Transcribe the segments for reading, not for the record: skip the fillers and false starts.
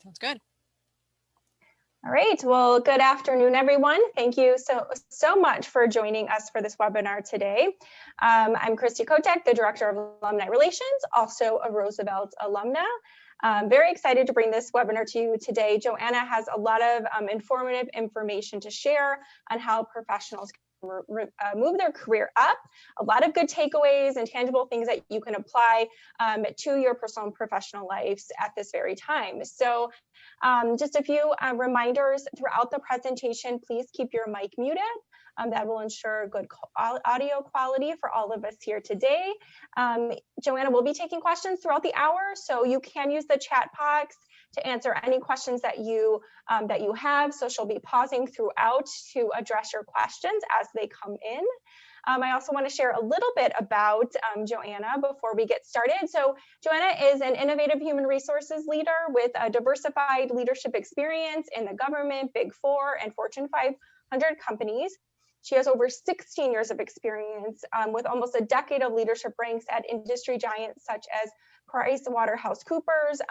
Sounds good. All right, well, good afternoon, everyone. Thank you so much for joining us for this webinar today. I'm Christy Kotek, the Director of Alumni Relations, also a Roosevelt alumna. Very excited to bring this webinar to you today. Joana has a lot of informative information to share on how professionals move their career up, a lot of good takeaways and tangible things that you can apply to your personal and professional lives at this very time. So just a few reminders throughout the presentation. Please keep your mic muted. That will ensure good audio quality for all of us here today. Joana will be taking questions throughout the hour, so you can use the chat box to answer any questions that you have. So she'll be pausing throughout to address your questions as they come in. I also want to share a little bit about Joana before we get started. So Joana is an innovative human resources leader with a diversified leadership experience in the government, Big Four, and Fortune 500 companies. She has over 16 years of experience with almost a decade of leadership ranks at industry giants such as PricewaterhouseCoopers,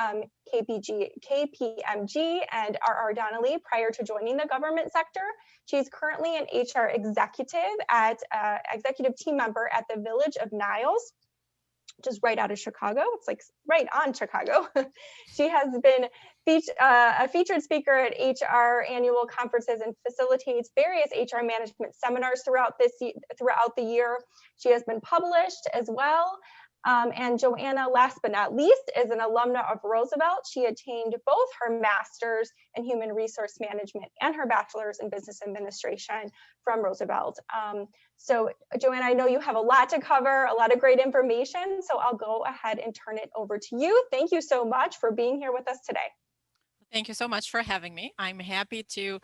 KPMG, and Ardelean prior to joining the government sector. She's currently an HR executive executive team member at the Village of Niles, which is right out of Chicago. It's like right on Chicago. She has been a featured speaker at HR annual conferences and facilitates various HR management seminars throughout the year. She has been published as well. And Joana, last but not least, is an alumna of Roosevelt. She attained both her master's in human resource management and her bachelor's in business administration from Roosevelt. So Joana, I know you have a lot to cover, a lot of great information, so I'll go ahead and turn it over to you. Thank you so much for being here with us today. Thank you so much for having me. I'm happy to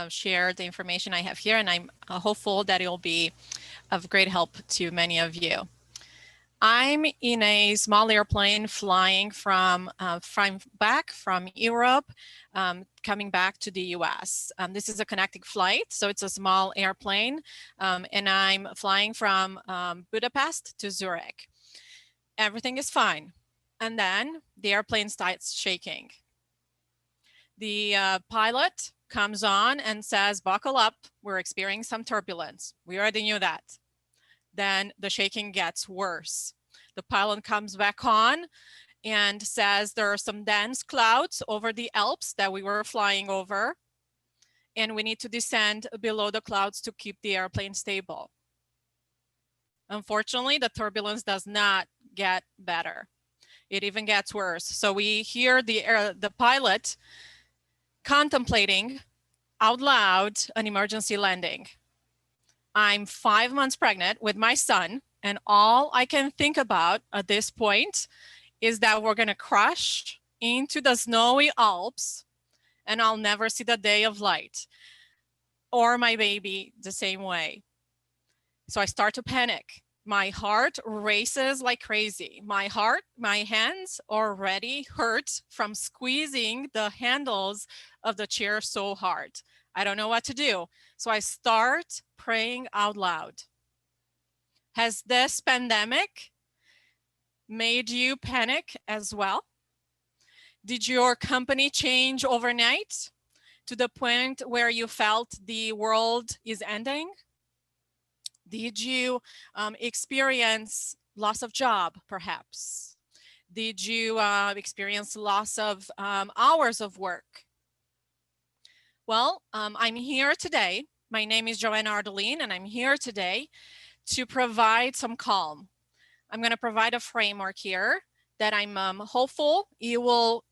share the information I have here, and I'm hopeful that it will be of great help to many of you. I'm in a small airplane flying back from Europe, coming back to the US. This is a connecting flight, so it's a small airplane, and I'm flying from Budapest to Zurich. Everything is fine. And then the airplane starts shaking. The pilot comes on and says, buckle up, we're experiencing some turbulence. We already knew that. Then the shaking gets worse. The pilot comes back on and says there are some dense clouds over the Alps that we were flying over, and we need to descend below the clouds to keep the airplane stable. Unfortunately, the turbulence does not get better. It even gets worse. So we hear the pilot contemplating out loud an emergency landing. I'm 5 months pregnant with my son, and all I can think about at this point is that we're going to crash into the snowy Alps and I'll never see the day of light, or my baby the same way. So I start to panic. My heart races like crazy. My hands already hurt from squeezing the handles of the chair so hard. I don't know what to do. So I start praying out loud. Has this pandemic made you panic as well? Did your company change overnight to the point where you felt the world is ending? Did you experience loss of job, perhaps? Did you experience loss of hours of work? Well, I'm here today. My name is Joana Ardelean, and I'm here today to provide some calm. I'm going to provide a framework here that I'm hopeful it will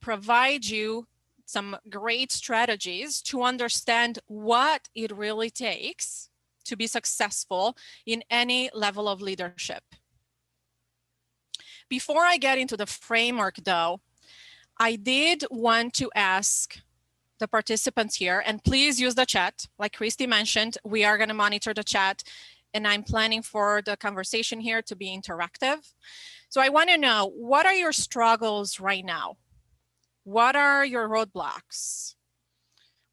provide you some great strategies to understand what it really takes to be successful in any level of leadership. Before I get into the framework though, I did want to ask the participants here, and please use the chat. Like Christy mentioned, we are going to monitor the chat, and I'm planning for the conversation here to be interactive. So I want to know, what are your struggles right now? What are your roadblocks?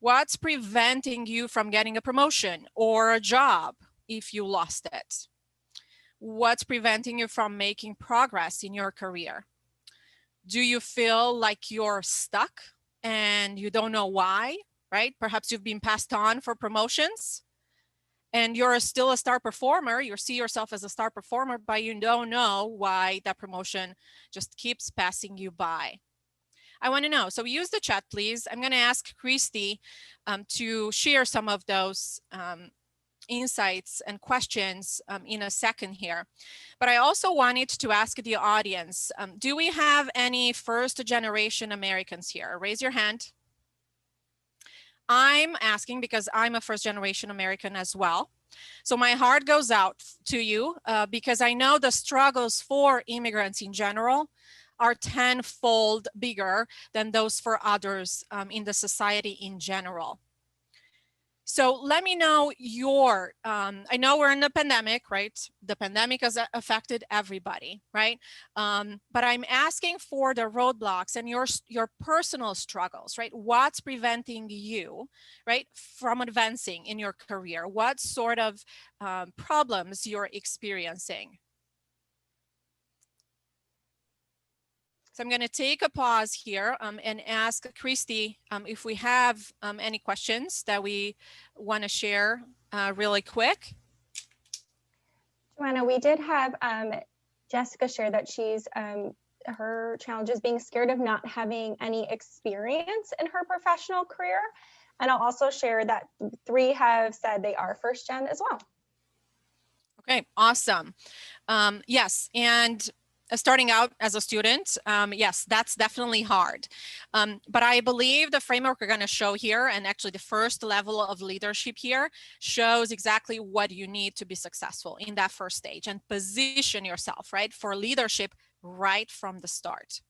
What's preventing you from getting a promotion or a job if you lost it? What's preventing you from making progress in your career? Do you feel like you're stuck and you don't know why, right? Perhaps you've been passed on for promotions and you're still a star performer. You see yourself as a star performer, but you don't know why that promotion just keeps passing you by. I want to know. So use the chat, please. I'm going to ask Christy to share some of those insights and questions in a second here. But I also wanted to ask the audience, do we have any first generation Americans here? Raise your hand. I'm asking because I'm a first generation American as well. So my heart goes out to you because I know the struggles for immigrants in general are tenfold bigger than those for others in the society in general. So let me know your, I know we're in a pandemic, right? The pandemic has affected everybody, right? But I'm asking for the roadblocks and your personal struggles, right? What's preventing you, right, from advancing in your career? What sort of problems you're experiencing? So I'm going to take a pause here and ask Christy if we have any questions that we want to share really quick. Joanna, we did have Jessica share that she's her challenge is being scared of not having any experience in her professional career. And I'll also share that 3 have said they are first gen as well. Okay, awesome. Yes, and starting out as a student, yes, that's definitely hard. But I believe the framework we're going to show here, and actually the first level of leadership here, shows exactly what you need to be successful in that first stage and position yourself, right, for leadership right from the start.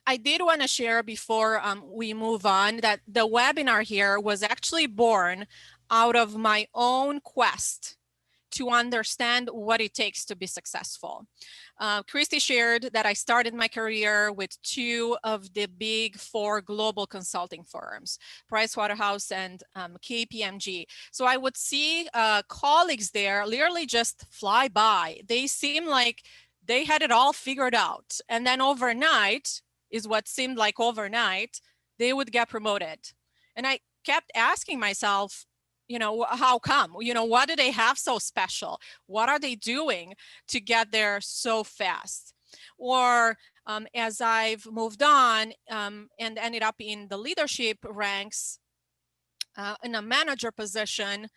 I did want to share before we move on that the webinar here was actually born out of my own quest to understand what it takes to be successful. Christy shared that I started my career with 2 of the big 4 global consulting firms, Pricewaterhouse and KPMG. So I would see colleagues there literally just fly by. They seem like they had it all figured out. And then overnight, is what seemed like overnight, they would get promoted. And I kept asking myself, you know, how come? You know, what do they have so special? What are they doing to get there so fast? Or as I've moved on and ended up in the leadership ranks in a manager position,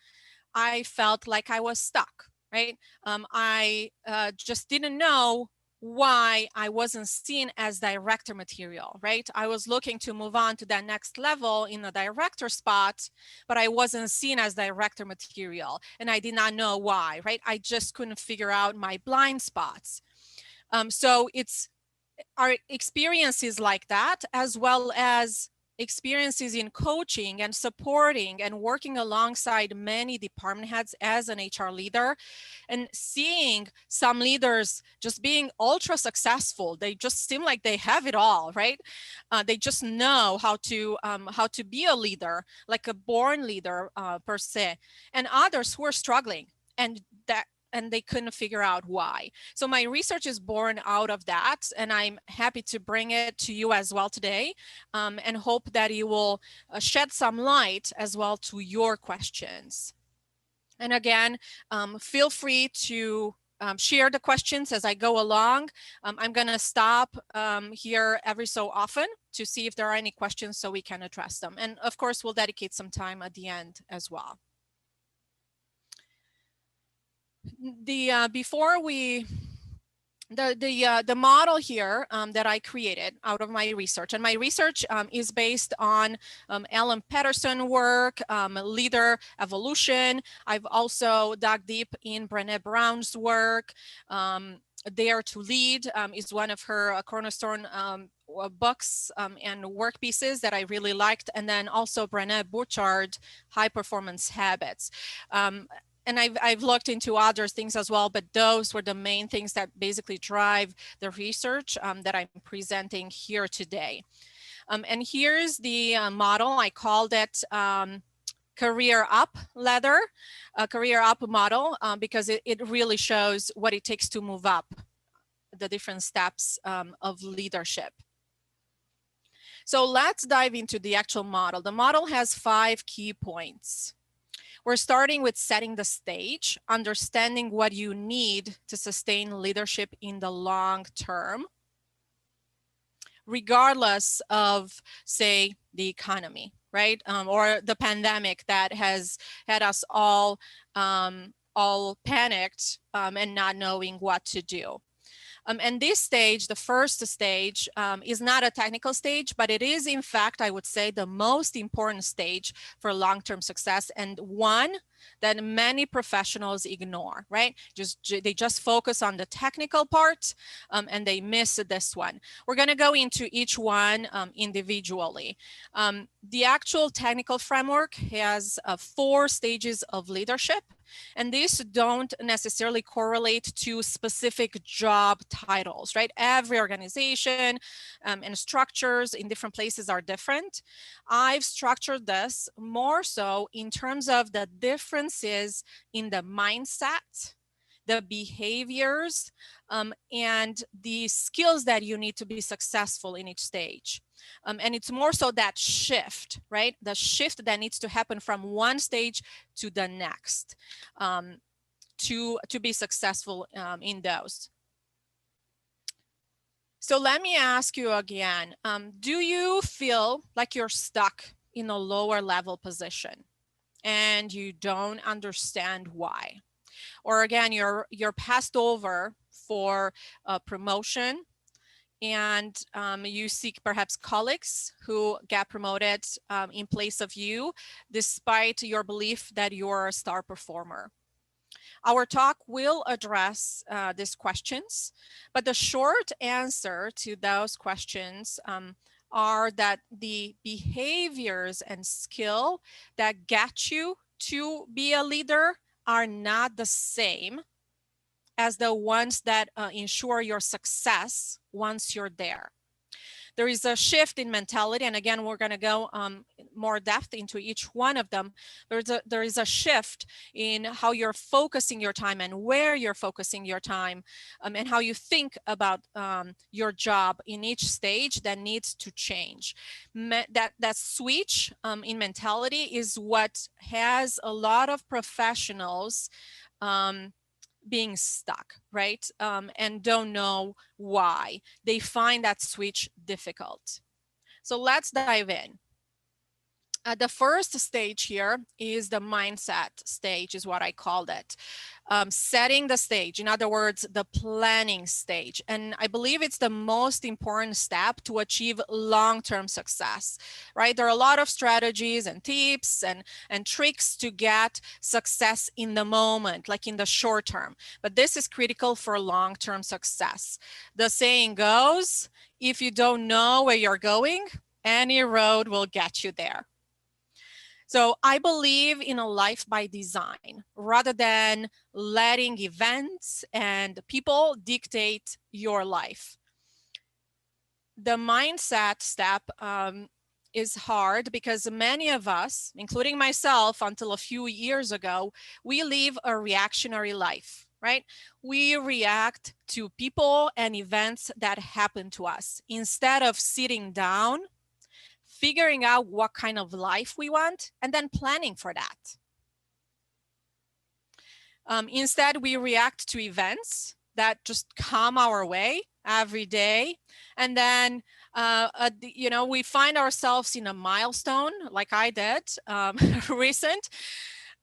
I felt like I was stuck, right? I just didn't know why I wasn't seen as director material, right? I was looking to move on to that next level in a director spot, but I wasn't seen as director material, and I did not know why, right? I just couldn't figure out my blind spots. So it's our experiences like that, as well as experiences in coaching and supporting and working alongside many department heads as an HR leader, and seeing some leaders just being ultra successful. They just seem like they have it all, right? They just know how to be a leader, like a born leader per se, and others who are struggling and they couldn't figure out why. So my research is born out of that, and I'm happy to bring it to you as well today, and hope that you will shed some light as well to your questions. And again, feel free to share the questions as I go along. I'm going to stop here every so often to see if there are any questions so we can address them. And of course, we'll dedicate some time at the end as well. The model here that I created out of my research, and my research is based on Ellen Patterson work, leader evolution. I've also dug deep in Brené Brown's work. Dare to Lead is one of her cornerstone books and work pieces that I really liked. And then also Brené Bouchard, High Performance Habits. And I've looked into other things as well, but those were the main things that basically drive the research that I'm presenting here today. And here's the model. I called it Career Up Ladder, Career Up model, because it really shows what it takes to move up the different steps of leadership. So let's dive into the actual model. The model has 5 key points. We're starting with setting the stage, understanding what you need to sustain leadership in the long term, regardless of, say, the economy, right? Or the pandemic that has had us all panicked and not knowing what to do. And this stage, the first stage, is not a technical stage, but it is, in fact, I would say, the most important stage for long-term success, and one that many professionals ignore, right? They just focus on the technical part, and they miss this one. We're going to go into each one individually. The actual technical framework has 4 stages of leadership. And these don't necessarily correlate to specific job titles, right? Every organization and structures in different places are different. I've structured this more so in terms of the differences in the mindset, the behaviors, and the skills that you need to be successful in each stage. And it's more so that shift, right? The shift that needs to happen from one stage to the next to be successful in those. So let me ask you again, do you feel like you're stuck in a lower level position and you don't understand why? Or again, you're passed over for a promotion, and you seek perhaps colleagues who get promoted in place of you, despite your belief that you're a star performer. Our talk will address these questions, but the short answer to those questions are that the behaviors and skill that get you to be a leader are not the same as the ones that ensure your success once you're there. There is a shift in mentality, and again, we're going to go more depth into each one of them. There is a shift in how you're focusing your time and where you're focusing your time, and how you think about your job in each stage that needs to change. That switch in mentality is what has a lot of professionals being stuck, right? And don't know why. They find that switch difficult. So let's dive in. The first stage here is the mindset stage, is what I called it. Setting the stage, in other words, the planning stage. And I believe it's the most important step to achieve long-term success, right? There are a lot of strategies and tips and tricks to get success in the moment, like in the short term. But this is critical for long-term success. The saying goes, if you don't know where you're going, any road will get you there. So I believe in a life by design rather than letting events and people dictate your life. The mindset step is hard because many of us, including myself until a few years ago, we live a reactionary life, right? We react to people and events that happen to us instead of sitting down, figuring out what kind of life we want, and then planning for that. Instead, we react to events that just come our way every day. And then, we find ourselves in a milestone, like I did recent,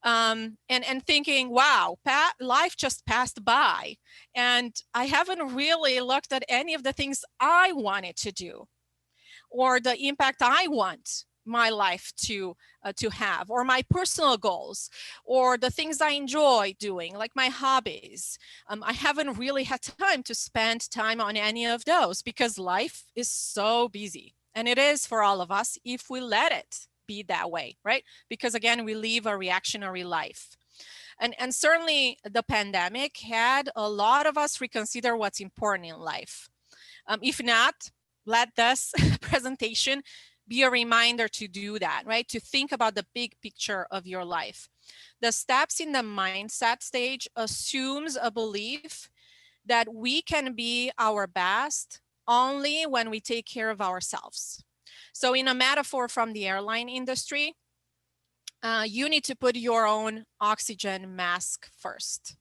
and thinking, wow, life just passed by. And I haven't really looked at any of the things I wanted to do, or the impact I want my life to have, or my personal goals, or the things I enjoy doing, like my hobbies. I haven't really had time to spend time on any of those because life is so busy. And it is for all of us if we let it be that way, right? Because again, we live a reactionary life. And certainly the pandemic had a lot of us reconsider what's important in life. If not, let this presentation be a reminder to do that, right? To think about the big picture of your life. The steps in the mindset stage assumes a belief that we can be our best only when we take care of ourselves. So in a metaphor from the airline industry, you need to put your own oxygen mask first.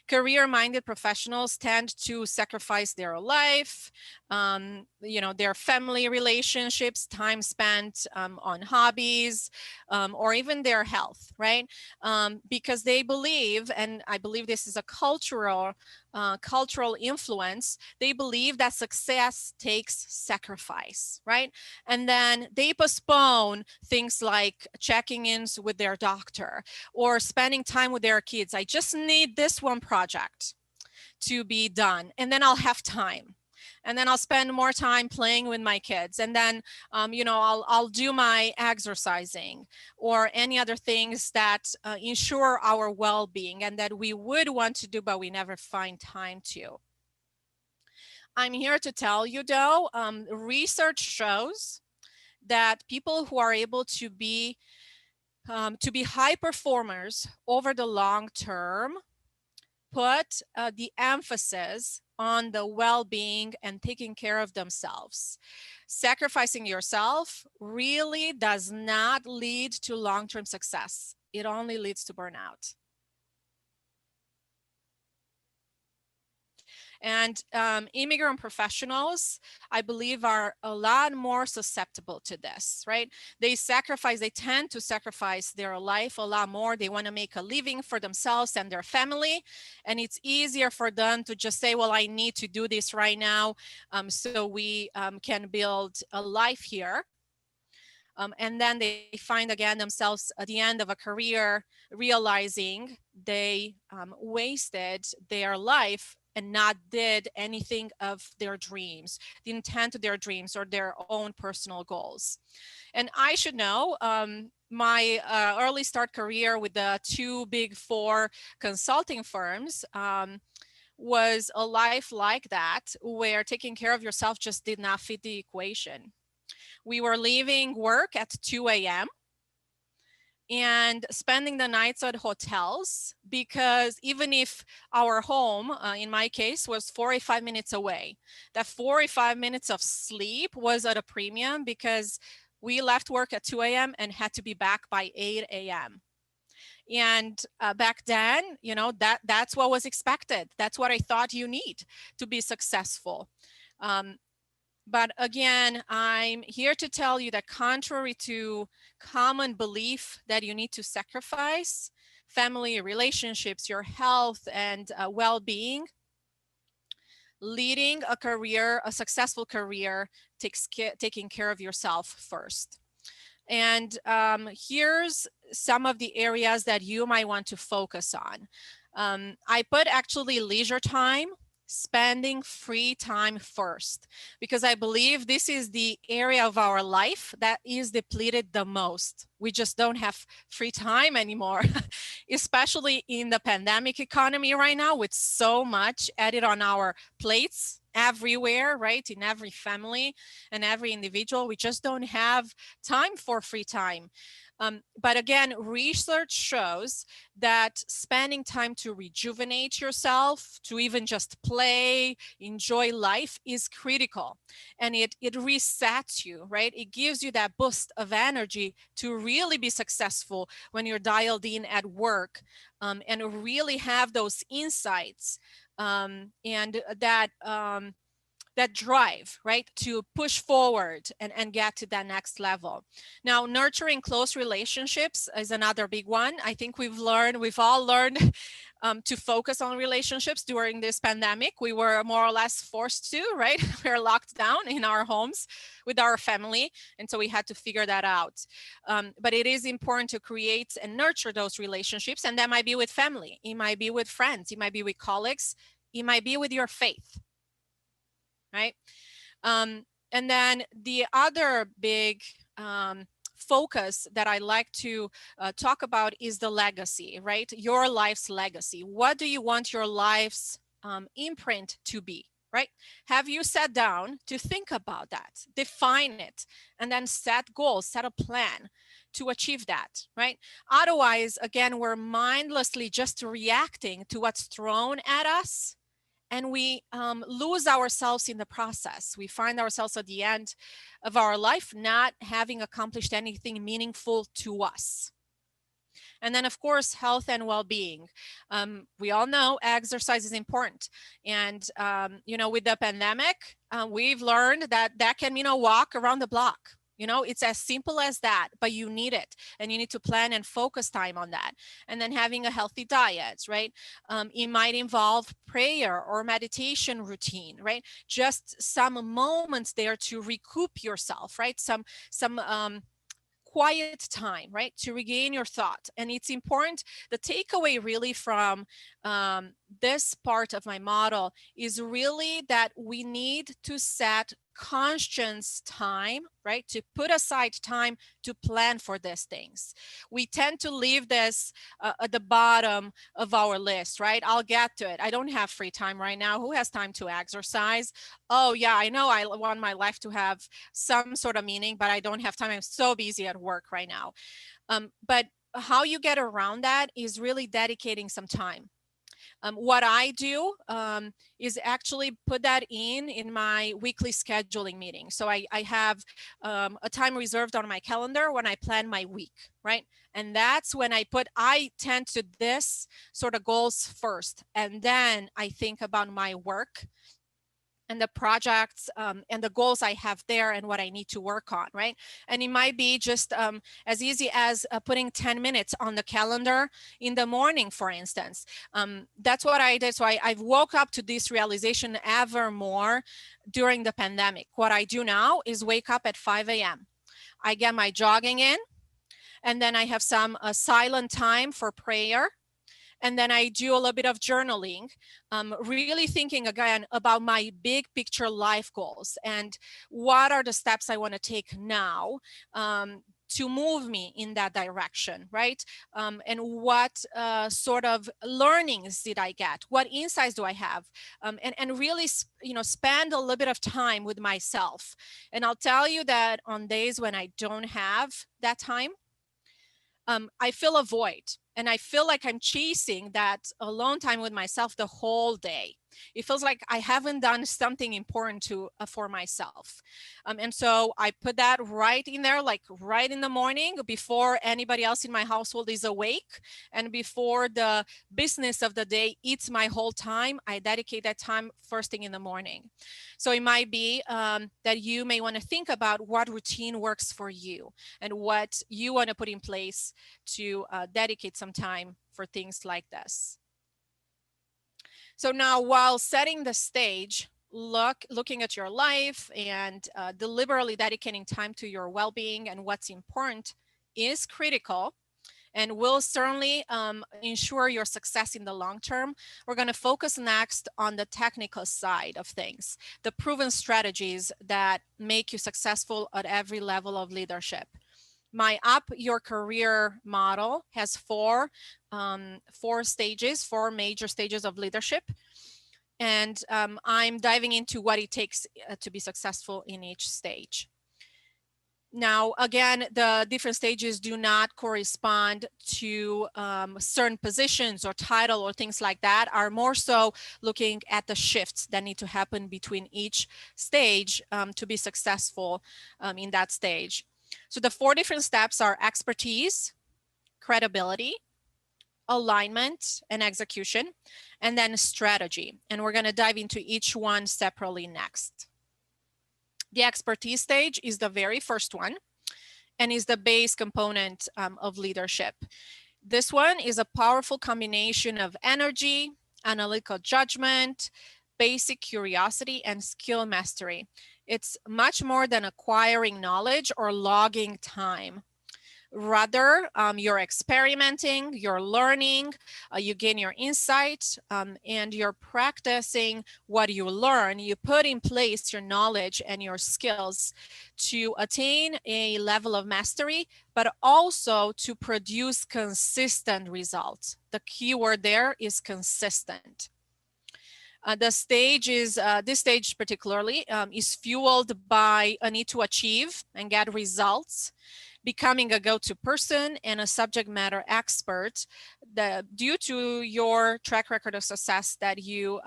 Career-minded professionals tend to sacrifice their life, their family relationships, time spent on hobbies, or even their health, right? Because they believe, and I believe this is a cultural influence, they believe that success takes sacrifice, right? And then they postpone things like checking ins with their doctor or spending time with their kids. I just need this one project to be done, and then I'll have time. And then I'll spend more time playing with my kids. And then, I'll do my exercising or any other things that ensure our well-being and that we would want to do, but we never find time to. I'm here to tell you, though, research shows that people who are able to be high performers over the long term put the emphasis on the well-being and taking care of themselves. Sacrificing yourself really does not lead to long-term success. It only leads to burnout. And immigrant professionals, I believe, are a lot more susceptible to this, right? They tend to sacrifice their life a lot more. They want to make a living for themselves and their family. And it's easier for them to just say, well, I need to do this right now so we can build a life here. And then they find again themselves at the end of a career realizing they wasted their life and not did anything of their dreams, the intent of their dreams or their own personal goals. And I should know, my early start career with the 2 Big 4 consulting firms was a life like that, where taking care of yourself just did not fit the equation. We were leaving work at 2 a.m. and spending the nights at hotels, because even if our home, in my case, was 45 minutes away, that 45 minutes of sleep was at a premium because we left work at 2 a.m. and had to be back by 8 a.m. And back then, that's what was expected. That's what I thought you need to be successful. But again, I'm here to tell you that contrary to common belief that you need to sacrifice family relationships, your health, and well-being, leading a successful career taking care of yourself first. And here's some of the areas that you might want to focus on. I put actually leisure time, spending free time first, because I believe this is the area of our life that is depleted the most. We just don't have free time anymore, especially in the pandemic economy right now, with so much added on our plates everywhere, right? In every family and every individual, we just don't have time for free time. But again, research shows that spending time to rejuvenate yourself, to even just play, enjoy life is critical. And it resets you, right? It gives you that boost of energy to really be successful when you're dialed in at work, and really have those insights and that drive, right, to push forward and get to that next level. Now, nurturing close relationships is another big one. I think we've all learned to focus on relationships during this pandemic. We were more or less forced to, right? We were locked down in our homes with our family, and so we had to figure that out. But it is important to create and nurture those relationships, and that might be with family, it might be with friends, it might be with colleagues, it might be with your faith. Right? And then the other big focus that I like to talk about is the legacy, right? Your life's legacy. What do you want your life's imprint to be, right? Have you sat down to think about that, define it, and then set goals, set a plan to achieve that, right? Otherwise, again, we're mindlessly just reacting to what's thrown at us and we lose ourselves in the process. We find ourselves at the end of our life not having accomplished anything meaningful to us. And then, of course, health and well-being. We all know exercise is important. And, you know, with the pandemic, we've learned that that can mean a walk around the block. You know, it's as simple as that, but you need it, and you need to plan and focus time on that. And then having a healthy diet, right? It might involve prayer or meditation routine, right? Just some moments there to recoup yourself, right? Some quiet time, right, to regain your thought. And it's important. The takeaway really from this part of my model is really that we need to set conscious time, right, to put aside time to plan for these things. We tend to leave this at the bottom of our list, right? I'll get to it. I don't have free time right now. Who has time to exercise? Oh yeah, I know I want my life to have some sort of meaning, but I don't have time. I'm so busy at work right now. But how you get around that is really dedicating some time. What I do is actually put that in my weekly scheduling meeting. So I have a time reserved on my calendar when I plan my week, right? And that's when I tend to this sort of goals first. And then I think about my work and the projects and the goals I have there and what I need to work on, right? And it might be just as easy as putting 10 minutes on the calendar in the morning, for instance. That's what I did. So I've woke up to this realization ever more during the pandemic. What I do now is wake up at 5 a.m. I get my jogging in, and then I have some silent time for prayer. And then I do a little bit of journaling, really thinking again about my big picture life goals and what are the steps I want to take now to move me in that direction, right? And what sort of learnings did I get? What insights do I have? And really, you know, spend a little bit of time with myself. And I'll tell you that on days when I don't have that time, I feel a void, and I feel like I'm chasing that alone time with myself the whole day. It feels like I haven't done something important for myself. And so I put that right in there, like right in the morning before anybody else in my household is awake and before the business of the day eats my whole time. I dedicate that time first thing in the morning. So it might be that you may want to think about what routine works for you and what you want to put in place to dedicate some time for things like this. So now, while setting the stage, looking at your life and deliberately dedicating time to your well-being and what's important is critical and will certainly ensure your success in the long term. We're going to focus next on the technical side of things, the proven strategies that make you successful at every level of leadership. My Up Your Career model has four major stages of leadership. And I'm diving into what it takes to be successful in each stage. Now, again, the different stages do not correspond to certain positions or title or things like that, are more so looking at the shifts that need to happen between each stage to be successful in that stage. So the four different steps are expertise, credibility, alignment and execution, and then strategy. And we're going to dive into each one separately next. The expertise stage is the very first one and is the base component of leadership. This one is a powerful combination of energy, analytical judgment, basic curiosity, and skill mastery. It's much more than acquiring knowledge or logging time. Rather, you're experimenting, you're learning, you gain your insight, and you're practicing what you learn. You put in place your knowledge and your skills to attain a level of mastery, but also to produce consistent results. The key word there is consistent. This stage particularly is fueled by a need to achieve and get results, becoming a go-to person and a subject matter expert due to your track record of success that you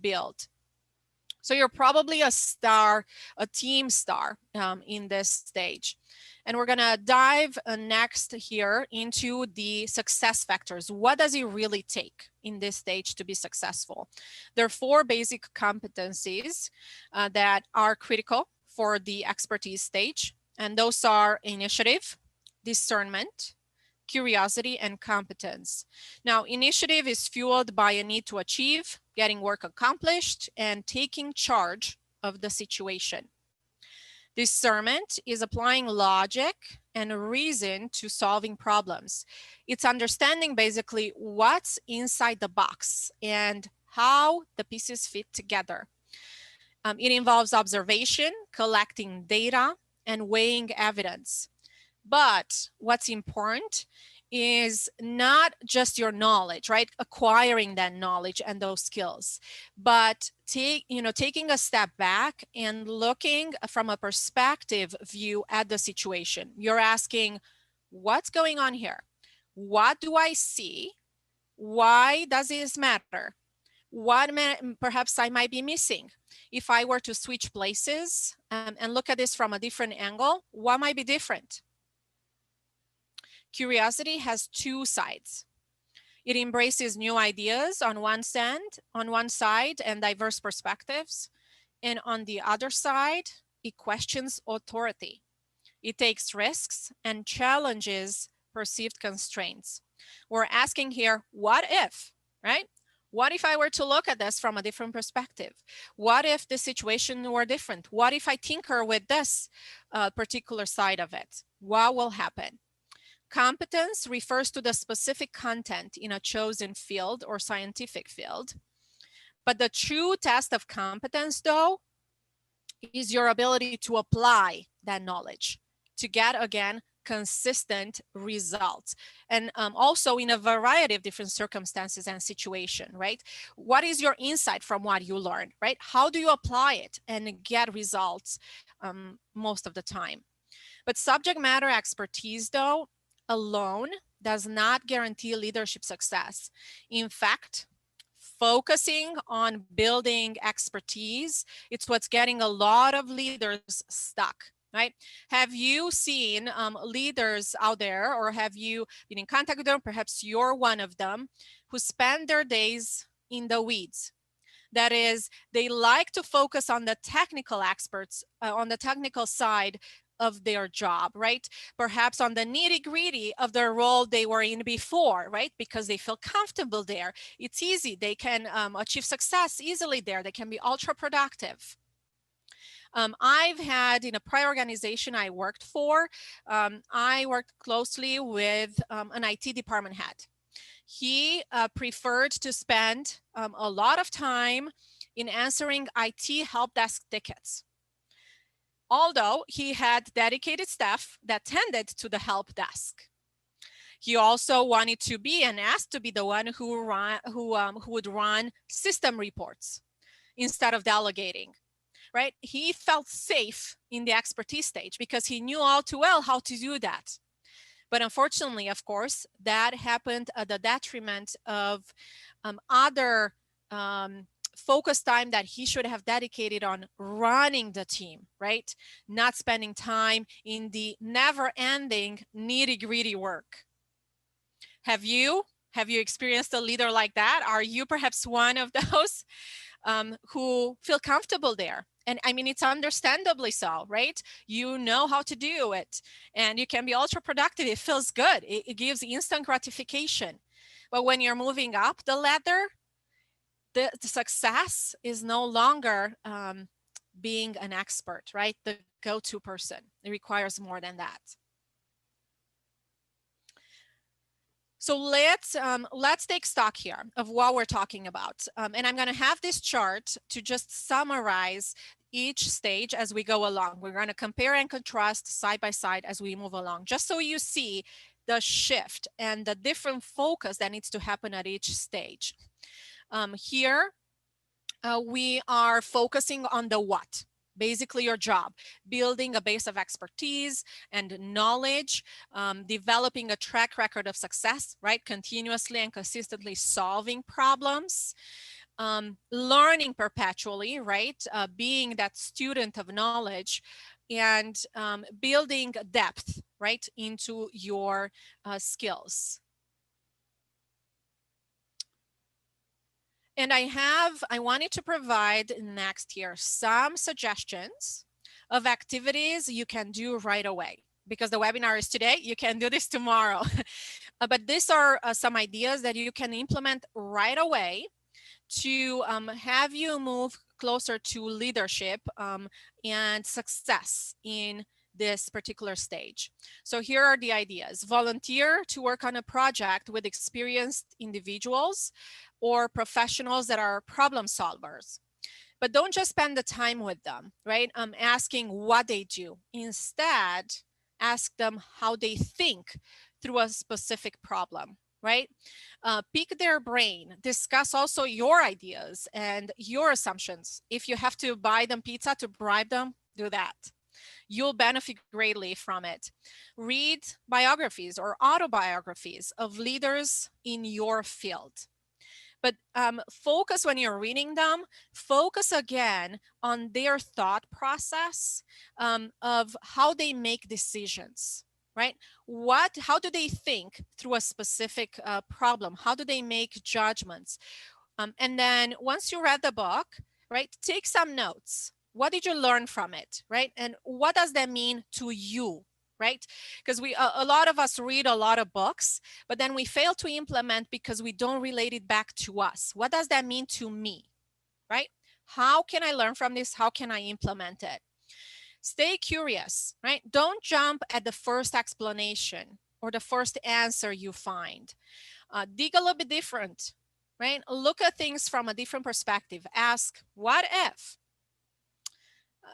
build. So you're probably a star, a team star in this stage. And we're gonna dive next here into the success factors. What does it really take in this stage to be successful? There are 4 basic competencies that are critical for the expertise stage. And those are initiative, discernment, curiosity, and competence. Now, initiative is fueled by a need to achieve, getting work accomplished, and taking charge of the situation. Discernment is applying logic and reason to solving problems. It's understanding basically what's inside the box and how the pieces fit together. It involves observation, collecting data, and weighing evidence. But what's important is not just your knowledge, right? Acquiring that knowledge and those skills, but taking a step back and looking from a perspective view at the situation. You're asking, what's going on here? What do I see? Why does this matter? What perhaps I might be missing? If I were to switch places and look at this from a different angle, what might be different? Curiosity has 2 sides. It embraces new ideas on one side and diverse perspectives. And on the other side, it questions authority. It takes risks and challenges perceived constraints. We're asking here, what if, right? What if I were to look at this from a different perspective? What if the situation were different? What if I tinker with this particular side of it? What will happen? Competence refers to the specific content in a chosen field or scientific field. But the true test of competence, though, is your ability to apply that knowledge to get, again, consistent results. And also in a variety of different circumstances and situation, right? What is your insight from what you learned, right? How do you apply it and get results most of the time? But subject matter expertise, though, alone does not guarantee leadership success. In fact, focusing on building expertise, it's what's getting a lot of leaders stuck, right? Have you seen leaders out there, or have you been in contact with them? Perhaps you're one of them, who spend their days in the weeds. That is, they like to focus on the technical experts, on the technical side of their job, right? Perhaps on the nitty-gritty of their role they were in before, right? Because they feel comfortable there. It's easy. They can achieve success easily there. They can be ultra productive. I've had, in a prior organization I worked for, I worked closely with an IT department head. He preferred to spend a lot of time in answering IT help desk tickets. Although he had dedicated staff that tended to the help desk. He also wanted to be and asked to be the one who would run system reports instead of delegating, right? He felt safe in the expertise stage because he knew all too well how to do that. But unfortunately, of course, that happened at the detriment of other focus time that he should have dedicated on running the team, right? Not spending time in the never-ending nitty-gritty work. Have you experienced a leader like that? Are you perhaps one of those who feel comfortable there? And I mean, it's understandably so, right? You know how to do it and you can be ultra productive. It feels good. It gives instant gratification. But when you're moving up the ladder, the success is no longer being an expert, right? The go-to person. It requires more than that. So let's take stock here of what we're talking about. And I'm going to have this chart to just summarize each stage as we go along. We're going to compare and contrast side by side as we move along, just so you see the shift and the different focus that needs to happen at each stage. Here, we are focusing on the what. Basically your job, building a base of expertise and knowledge, developing a track record of success, right? Continuously and consistently solving problems, learning perpetually, right? Being that student of knowledge, and building depth, right, into your skills. And I wanted to provide next here some suggestions of activities you can do right away. Because the webinar is today, you can do this tomorrow. But these are some ideas that you can implement right away to have you move closer to leadership and success in this particular stage. So here are the ideas. Volunteer to work on a project with experienced individuals or professionals that are problem solvers. But don't just spend the time with them, right? Asking what they do. Instead, ask them how they think through a specific problem, right? Pick their brain, discuss also your ideas and your assumptions. If you have to buy them pizza to bribe them, do that. You'll benefit greatly from it. Read biographies or autobiographies of leaders in your field. But focus when you're reading them, focus again on their thought process of how they make decisions, right? How do they think through a specific problem? How do they make judgments? And then once you read the book, right, take some notes. What did you learn from it, right? And what does that mean to you, right? Because a lot of us read a lot of books, but then we fail to implement because we don't relate it back to us. What does that mean to me, right? How can I learn from this? How can I implement it? Stay curious, right? Don't jump at the first explanation or the first answer you find. Dig a little bit different, right? Look at things from a different perspective. Ask, what if?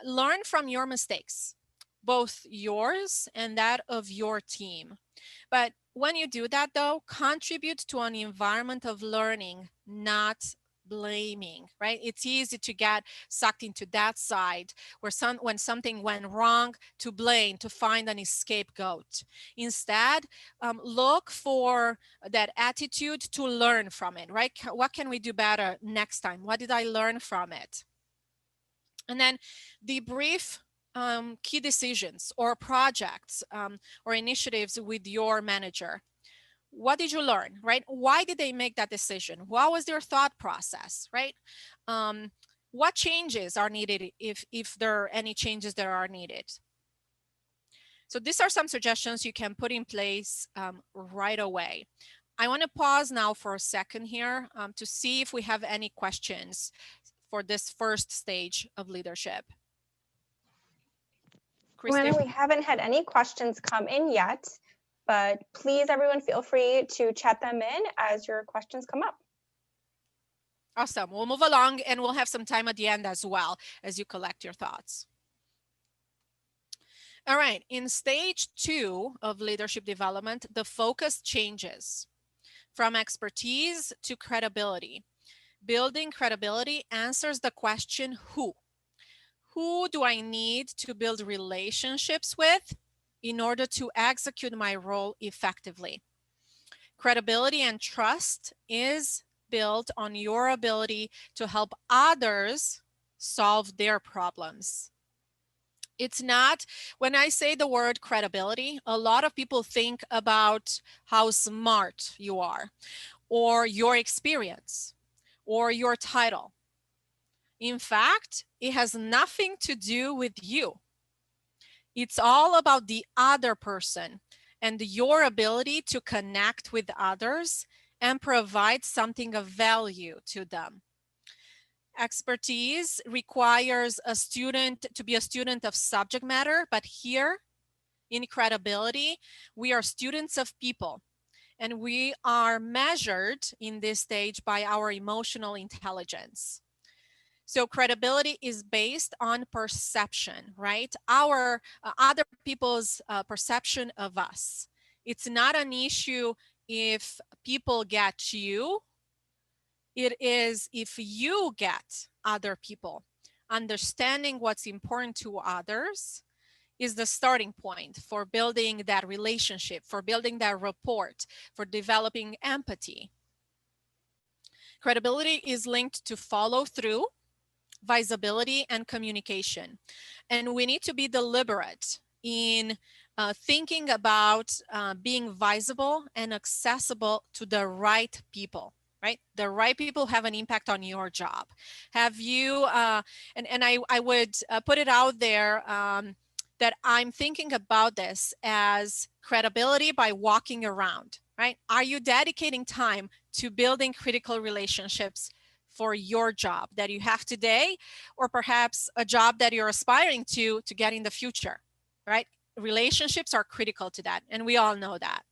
Learn from your mistakes, both yours and that of your team. But when you do that, though, contribute to an environment of learning, not blaming, right? It's easy to get sucked into that side where when something went wrong, to blame, to find an scapegoat. Instead, look for that attitude to learn from it, right? What can we do better next time? What did I learn from it? And then debrief key decisions or projects or initiatives with your manager. What did you learn, right? Why did they make that decision? What was their thought process, right? What changes are needed if there are any changes that are needed? So these are some suggestions you can put in place right away. I want to pause now for a second here to see if we have any questions for this first stage of leadership. Joana, we haven't had any questions come in yet, but please, everyone, feel free to chat them in as your questions come up. Awesome. We'll move along and we'll have some time at the end as well as you collect your thoughts. All right, in stage 2 of leadership development, the focus changes from expertise to credibility. Building credibility answers the question, who? Who do I need to build relationships with in order to execute my role effectively? Credibility and trust is built on your ability to help others solve their problems. It's not, when I say the word credibility, a lot of people think about how smart you are, or your experience, or your title. In fact, it has nothing to do with you. It's all about the other person and your ability to connect with others and provide something of value to them. Expertise requires a student to be a student of subject matter, but here in credibility, we are students of people, and we are measured in this stage by our emotional intelligence. So credibility is based on perception, right? Our other people's perception of us. It's not an issue if people get you. It is if you get other people understanding what's important to others is the starting point for building that relationship, for building that rapport, for developing empathy. Credibility is linked to follow through, visibility, and communication. And we need to be deliberate in thinking about being visible and accessible to the right people, right? The right people have an impact on your job. Have you, and I would put it out there that I'm thinking about this as credibility by walking around, right? Are you dedicating time to building critical relationships for your job that you have today, or perhaps a job that you're aspiring to get in the future, right? Relationships are critical to that, and we all know that.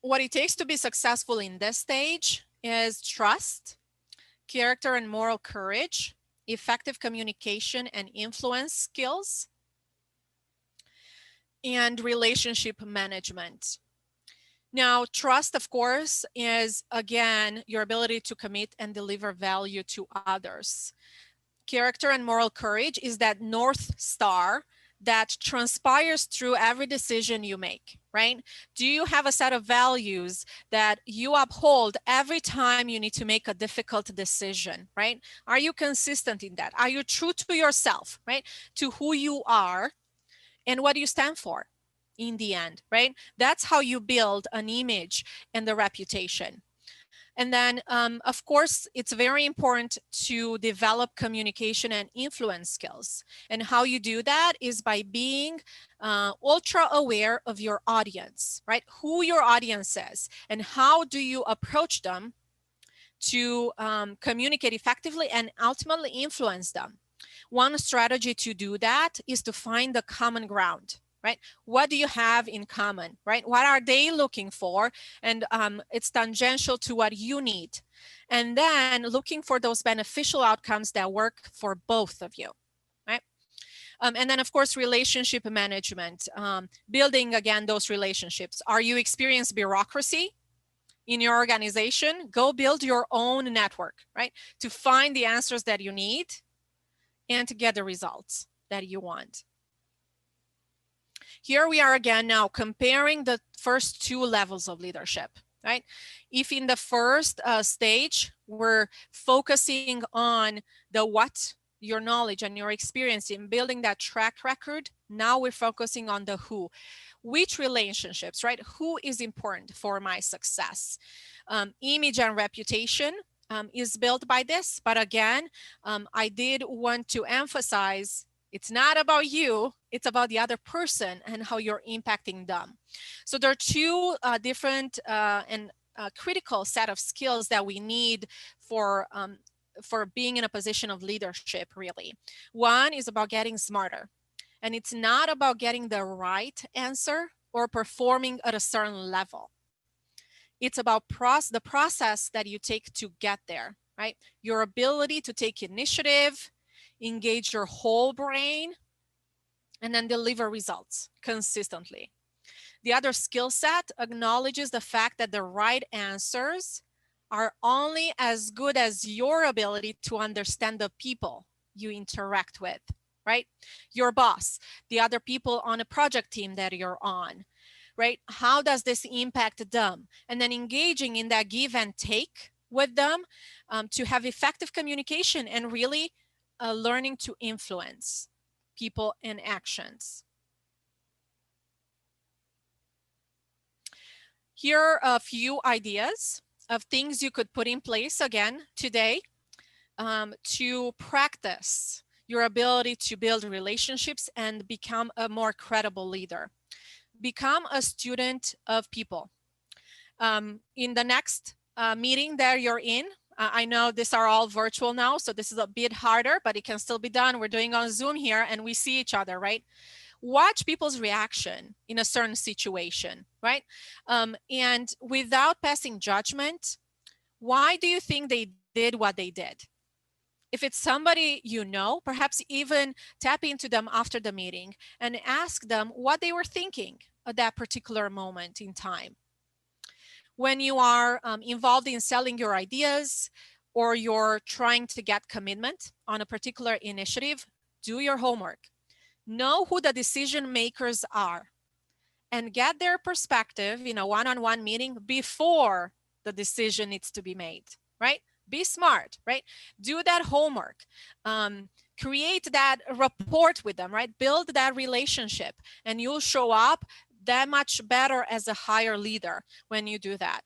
What it takes to be successful in this stage is trust, character and moral courage, effective communication and influence skills, and relationship management. Now, trust, of course, is, again, your ability to commit and deliver value to others. Character and moral courage is that North Star that transpires through every decision you make, right? Do you have a set of values that you uphold every time you need to make a difficult decision, right? Are you consistent in that? Are you true to yourself, right? To who you are and what do you stand for in the end, right? That's how you build an image and the reputation. And then, of course, it's very important to develop communication and influence skills. And how you do that is by being ultra aware of your audience, right? Who your audience is and how do you approach them to communicate effectively and ultimately influence them. One strategy to do that is to find the common ground. Right? What do you have in common, right? What are they looking for? And it's tangential to what you need. And then looking for those beneficial outcomes that work for both of you, right? And then of course, relationship management, building again, those relationships. Are you experiencing bureaucracy in your organization? Go build your own network, right? To find the answers that you need and to get the results that you want. Here we are again now comparing the first two levels of leadership, right? If in the first stage, we're focusing on the what, your knowledge and your experience in building that track record, now we're focusing on the who. Which relationships, right? Who is important for my success? Image and reputation is built by this, but again, I did want to emphasize it's not about you, it's about the other person and how you're impacting them. So there are two different and critical set of skills that we need for being in a position of leadership, really. One is about getting smarter. And it's not about getting the right answer or performing at a certain level. It's about the process that you take to get there, right? Your ability to take initiative, engage your whole brain, and then deliver results consistently. The other skill set acknowledges the fact that the right answers are only as good as your ability to understand the people you interact with, right? Your boss, the other people on a project team that you're on, right? How does this impact them? And then engaging in that give and take with them to have effective communication and really learning to influence people and actions. Here are a few ideas of things you could put in place again today to practice your ability to build relationships and become a more credible leader. Become a student of people. In the next meeting that you're in, I know these are all virtual now, so this is a bit harder, but it can still be done. We're doing on Zoom here and we see each other, right? Watch people's reaction in a certain situation, right? And without passing judgment, why do you think they did what they did? If it's somebody you know, perhaps even tap into them after the meeting and ask them what they were thinking at that particular moment in time. When you are involved in selling your ideas or you're trying to get commitment on a particular initiative, do your homework. Know who the decision makers are and get their perspective in a one-on-one meeting before the decision needs to be made, right? Be smart, right? Do that homework. Create that rapport with them, right? Build that relationship, and you'll show up that much better as a higher leader when you do that.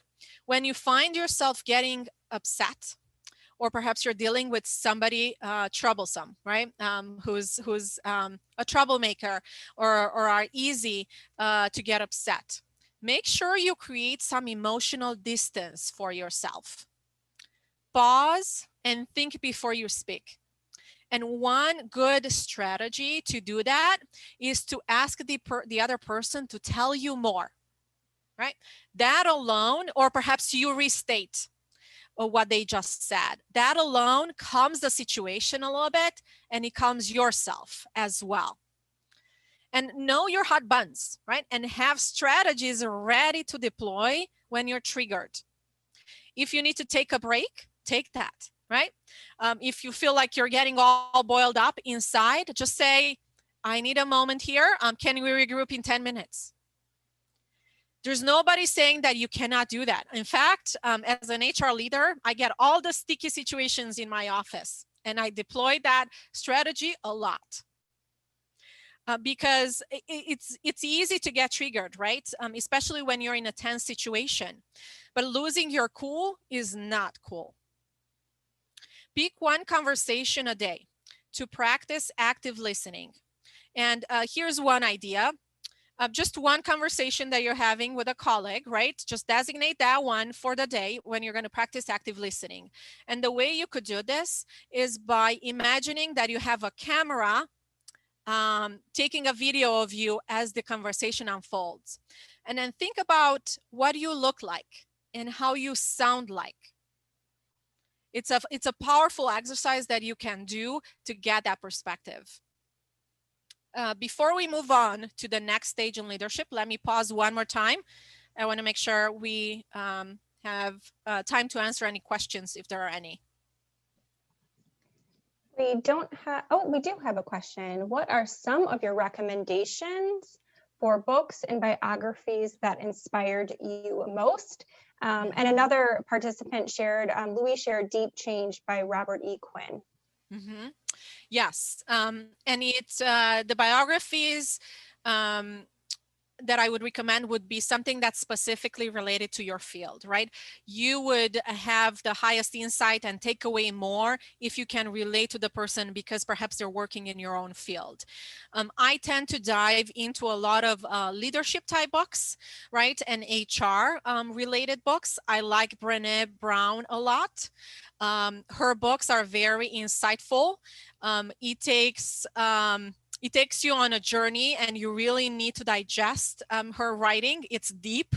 When you find yourself getting upset, or perhaps you're dealing with somebody troublesome, right? Who's a troublemaker or are easy to get upset. Make sure you create some emotional distance for yourself. Pause and think before you speak. And one good strategy to do that is to ask the other person to tell you more, right? That alone, or perhaps you restate what they just said. That alone calms the situation a little bit, and it calms yourself as well. And know your hot buttons, right? And have strategies ready to deploy when you're triggered. If you need to take a break, take that, right? If you feel like you're getting all boiled up inside, just say, I need a moment here. Can we regroup in 10 minutes? There's nobody saying that you cannot do that. In fact, as an HR leader, I get all the sticky situations in my office, and I deploy that strategy a lot. Because it's easy to get triggered, right? Especially when you're in a tense situation. But losing your cool is not cool. Pick one conversation a day to practice active listening. And here's one idea. Just one conversation that you're having with a colleague, right? Just designate that one for the day when you're going to practice active listening. And the way you could do this is by imagining that you have a camera taking a video of you as the conversation unfolds. And then think about what you look like and how you sound like. It's a powerful exercise that you can do to get that perspective. Before we move on to the next stage in leadership, let me pause one more time. I want to make sure we have time to answer any questions if there are any. We don't have, oh, we do have a question. What are some of your recommendations for books and biographies that inspired you most? And another participant shared, Louis shared Deep Change by Robert E. Quinn. Mm-hmm. Yes, and it's the biographies that I would recommend would be something that's specifically related to your field, right? You would have the highest insight and take away more if you can relate to the person because perhaps they're working in your own field. I tend to dive into a lot of leadership type books, right? And HR related books. I like Brené Brown a lot. Her books are very insightful. It takes you on a journey and you really need to digest her writing. It's deep,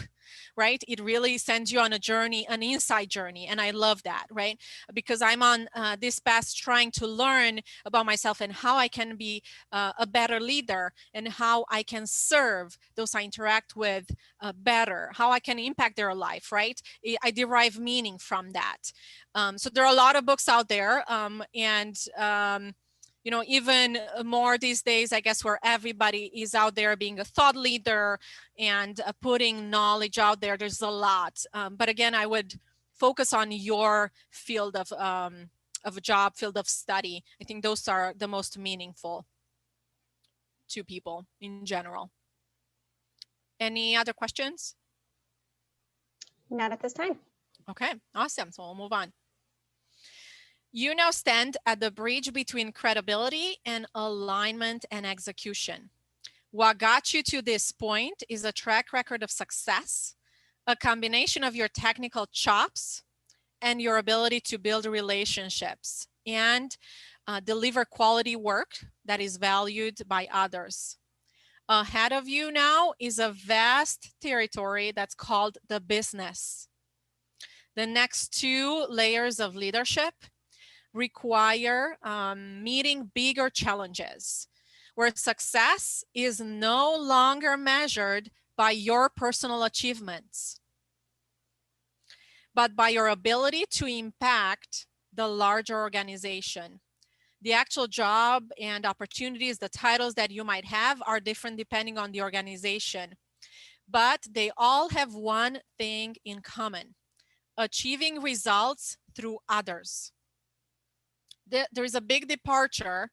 right? It really sends you on a journey, an inside journey. And I love that, right? Because I'm on this path trying to learn about myself and how I can be a better leader and how I can serve those I interact with better, how I can impact their life, right? I derive meaning from that. So there are a lot of books out there you know, even more these days, I guess, where everybody is out there being a thought leader and putting knowledge out there. There's a lot. But again, I would focus on your field of a job, field of study. I think those are the most meaningful to people in general. Any other questions? Not at this time. Okay, awesome. So we'll move on. You now stand at the bridge between credibility and alignment and execution. What got you to this point is a track record of success, a combination of your technical chops and your ability to build relationships and deliver quality work that is valued by others. Ahead of you now is a vast territory that's called the business. The next two layers of leadership require meeting bigger challenges, where success is no longer measured by your personal achievements. but by your ability to impact the larger organization. The actual job and opportunities, the titles that you might have are different depending on the organization, but they all have one thing in common: achieving results through others. There is a big departure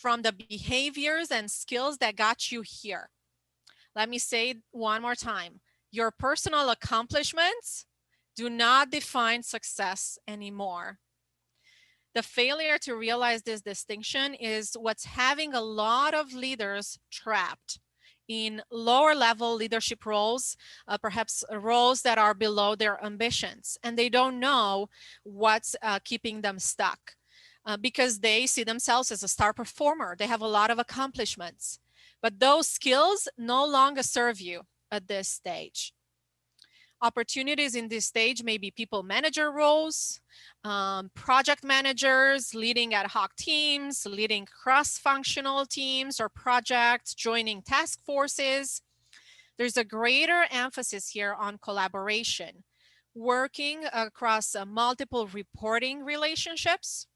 from the behaviors and skills that got you here. Let me say it one more time. Your personal accomplishments do not define success anymore. The failure to realize this distinction is what's having a lot of leaders trapped in lower level leadership roles, perhaps roles that are below their ambitions, and they don't know what's keeping them stuck because they see themselves as a star performer. They have a lot of accomplishments, but those skills no longer serve you at this stage. Opportunities in this stage may be people manager roles, project managers, leading ad hoc teams, leading cross-functional teams or projects, joining task forces. There's a greater emphasis here on collaboration, working across multiple reporting relationships,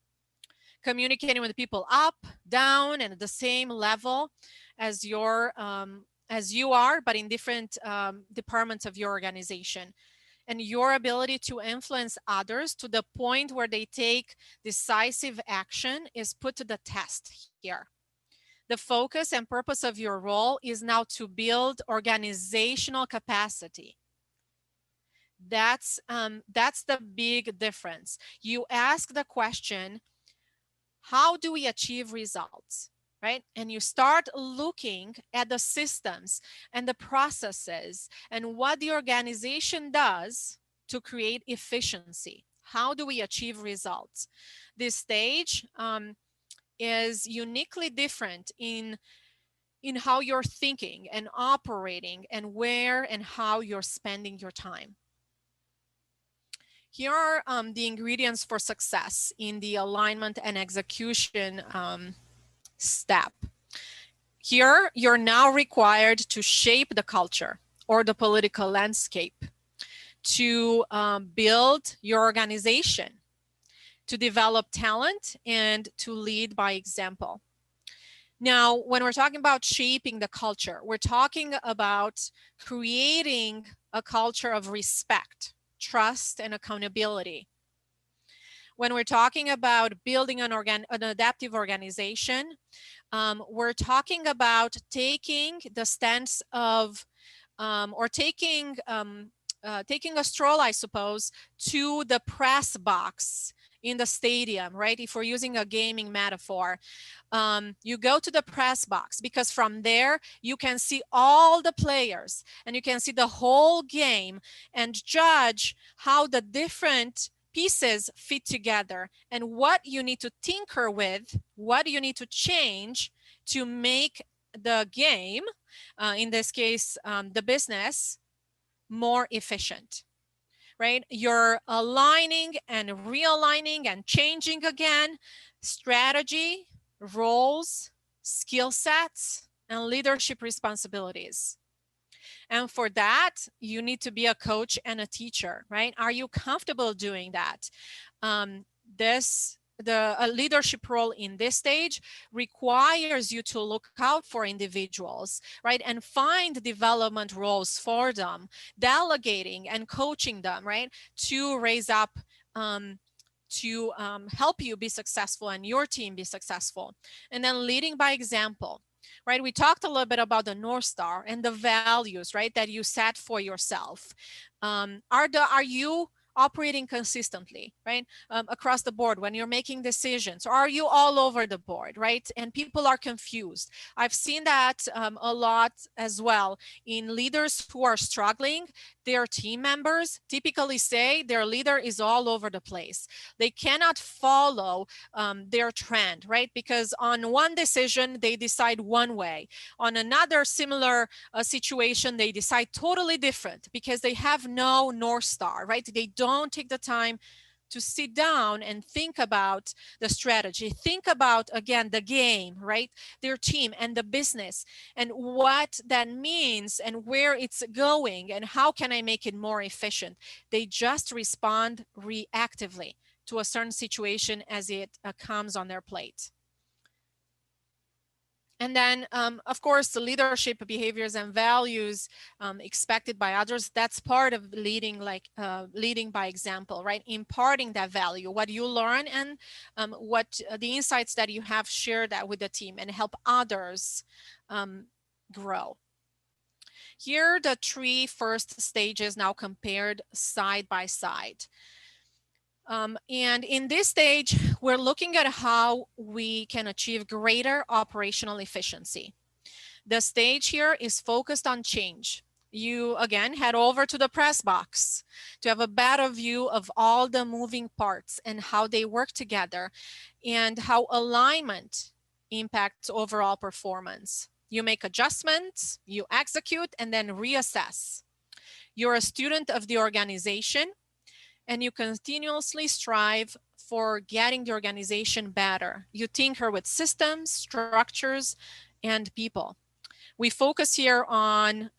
communicating with people up, down, and at the same level as you are, but in different departments of your organization. And your ability to influence others to the point where they take decisive action is put to the test here. The focus and purpose of your role is now to build organizational capacity. That's the big difference. You ask the question, how do we achieve results? Right? And you start looking at the systems and the processes and what the organization does to create efficiency. How do we achieve results? This stage is uniquely different in how you're thinking and operating and where and how you're spending your time. Here are the ingredients for success in the alignment and execution step. Here, you're now required to shape the culture or the political landscape, to build your organization, to develop talent, and to lead by example. Now, when we're talking about shaping the culture, we're talking about creating a culture of respect, trust, and accountability. When we're talking about building an adaptive organization, we're talking about taking the stance of, or taking a stroll, I suppose, to the press box in the stadium, right? If we're using a gaming metaphor, you go to the press box because from there you can see all the players and you can see the whole game and judge how the different pieces fit together and what you need to tinker with, what you need to change to make the game, in this case, the business, more efficient, right? You're aligning and realigning and changing again strategy, roles, skill sets, and leadership responsibilities. And for that, you need to be a coach and a teacher, right? Are you comfortable doing that? A leadership role in this stage requires you to look out for individuals, right? And find development roles for them, delegating and coaching them, right? To raise up, to help you be successful and your team be successful. And then leading by example. Right, we talked a little bit about the North Star and the values, right, that you set for yourself. Are you operating consistently, right, across the board when you're making decisions? Or are you all over the board, right? And people are confused. I've seen that a lot as well in leaders who are struggling. Their team members typically say their leader is all over the place. They cannot follow their trend, right? Because on one decision, they decide one way. On another similar situation, they decide totally different because they have no North Star, right? They don't take the time to sit down and think about the strategy, think about, again, the game, right? Their team and the business and what that means and where it's going and how can I make it more efficient. They just respond reactively to a certain situation as it comes on their plate. And then, of course, the leadership behaviors and values expected by others, that's part of leading, like leading by example, right? Imparting that value, what you learn and what the insights that you have, share that with the team and help others grow. Here are the 3 first stages now compared side by side. And in this stage, we're looking at how we can achieve greater operational efficiency. The stage here is focused on change. You, again, head over to the press box to have a better view of all the moving parts and how they work together and how alignment impacts overall performance. You make adjustments, you execute, and then reassess. You're a student of the organization, and you continuously strive for getting the organization better. You tinker with systems, structures, and people. We focus here on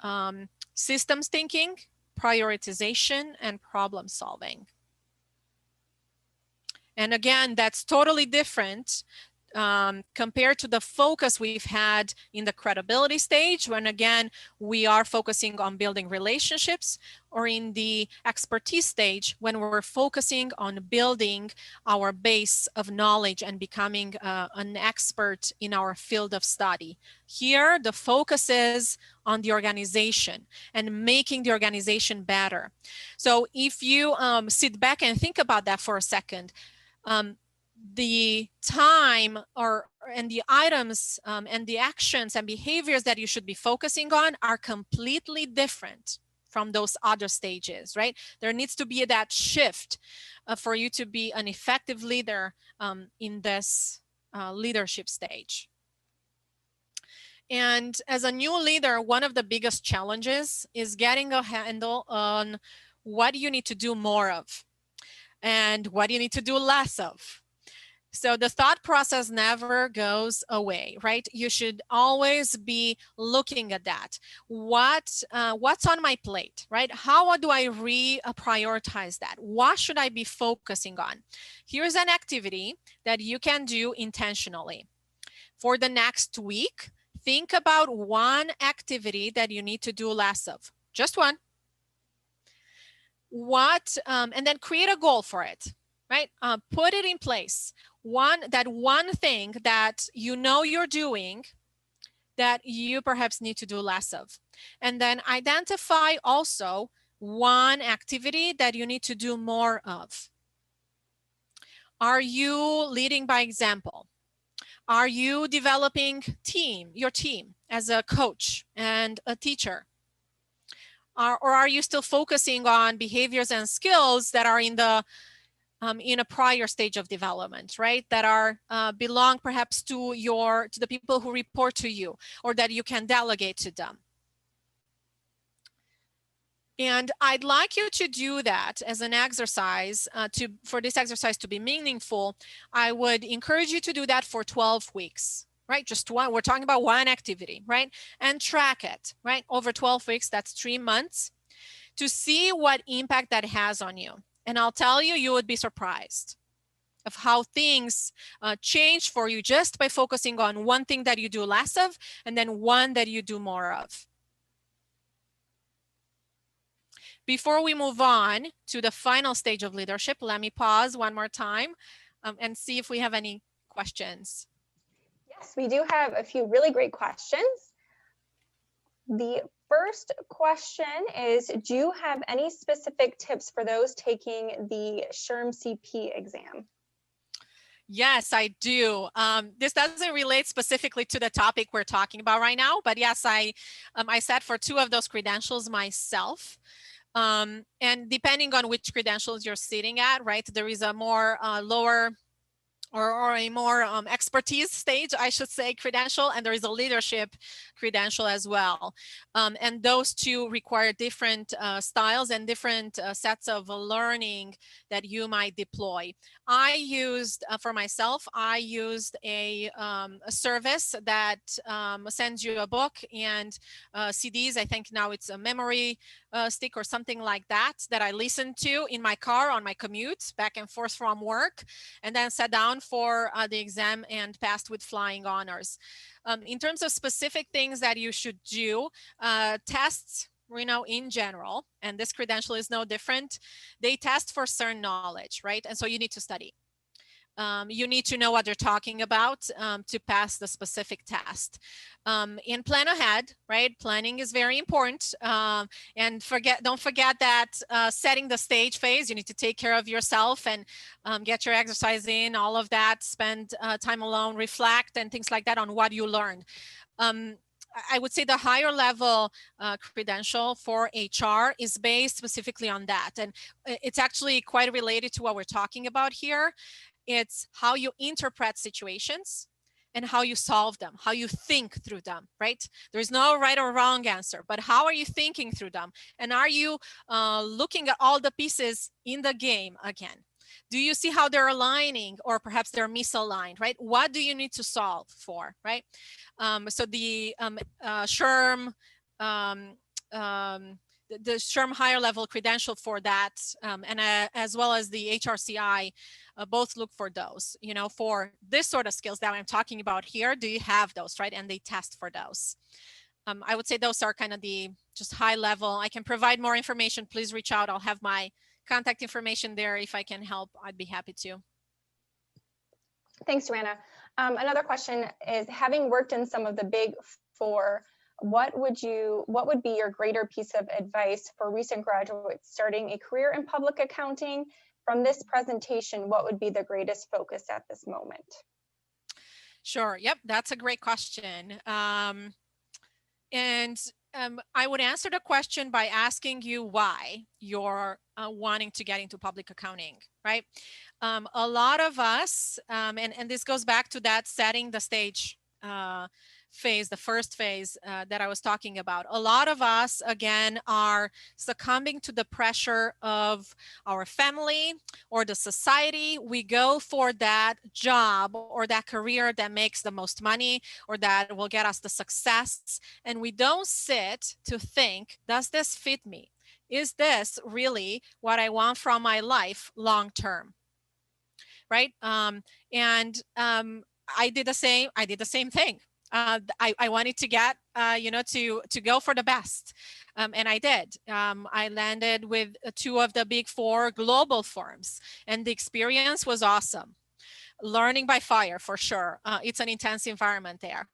systems thinking, prioritization, and problem solving. And again, that's totally different compared to the focus we've had in the credibility stage, when again, we are focusing on building relationships, or in the expertise stage, when we're focusing on building our base of knowledge and becoming an expert in our field of study. Here, the focus is on the organization and making the organization better. So if you sit back and think about that for a second, the time and the items and the actions and behaviors that you should be focusing on are completely different from those other stages, right? There needs to be that shift for you to be an effective leader in this leadership stage. And as a new leader, one of the biggest challenges is getting a handle on what you need to do more of and what you need to do less of. So the thought process never goes away, right? You should always be looking at that. What's on my plate, right? How do I reprioritize that? What should I be focusing on? Here's an activity that you can do intentionally. For the next week, think about one activity that you need to do less of, just one. And then create a goal for it, right? Put it in place. That one thing that you know you're doing that you perhaps need to do less of. And then identify also one activity that you need to do more of. Are you leading by example? Are you developing your team as a coach and a teacher? Or are you still focusing on behaviors and skills that are in a prior stage of development, right? That are belong perhaps to the people who report to you, or that you can delegate to them. And I'd like you to do that as an exercise. For this exercise to be meaningful, I would encourage you to do that for 12 weeks, right? Just one. We're talking about one activity, right? And track it, right? Over 12 weeks, that's 3 months, to see what impact that has on you. And I'll tell you, you would be surprised of how things change for you just by focusing on one thing that you do less of and then one that you do more of. Before we move on to the final stage of leadership, let me pause one more time and see if we have any questions. Yes, we do have a few really great questions. The first question is, do you have any specific tips for those taking the SHRM-CP exam? Yes, I do. This doesn't relate specifically to the topic we're talking about right now, but yes, I sat for 2 of those credentials myself. And depending on which credentials you're sitting at, right, there is a more lower or a more expertise stage, I should say, credential, and there is a leadership credential as well. And those two require different styles and different sets of learning that you might deploy. I used, for myself, I used a service that sends you a book and CDs. I think now it's a memory stick or something like that, that I listened to in my car on my commute back and forth from work, and then sat down for the exam and passed with flying honors. In terms of specific things that you should do, tests, in general, and this credential is no different, they test for certain knowledge, right? And so you need to study. You need to know what they're talking about to pass the specific test. And plan ahead, right? Planning is very important. And don't forget that setting the stage phase, you need to take care of yourself and get your exercise in, all of that, spend time alone, reflect, and things like that on what you learned. I would say the higher level credential for HR is based specifically on that. And it's actually quite related to what we're talking about here. It's how you interpret situations and how you solve them, how you think through them, right? There's no right or wrong answer, but how are you thinking through them? And are you looking at all the pieces in the game again? Do you see how they're aligning, or perhaps they're misaligned, right? What do you need to solve for, right? So the SHRM, the SHRM higher level credential for that, and as well as the HRCI, both look for those, for this sort of skills that I'm talking about here. Do you have those, right? And they test for those. I would say those are kind of the just high level. I can provide more information. Please reach out. I'll have my contact information there. If I can help, I'd be happy to. Thanks, Joana. Another question is, having worked in some of the big four, what would be your greater piece of advice for recent graduates starting a career in public accounting? From this presentation, what would be the greatest focus at this moment? Sure. Yep, that's a great question. And I would answer the question by asking you why you're wanting to get into public accounting, right? A lot of us, and this goes back to that setting the stage phase, the first phase that I was talking about. A lot of us, again, are succumbing to the pressure of our family or the society. We go for that job or that career that makes the most money or that will get us the success. And we don't sit to think, does this fit me? Is this really what I want from my life long term? Right? I did the same thing. I wanted to get, to go for the best. And I did. I landed with 2 of the big 4 global firms, and the experience was awesome. Learning by fire, for sure. It's an intense environment there.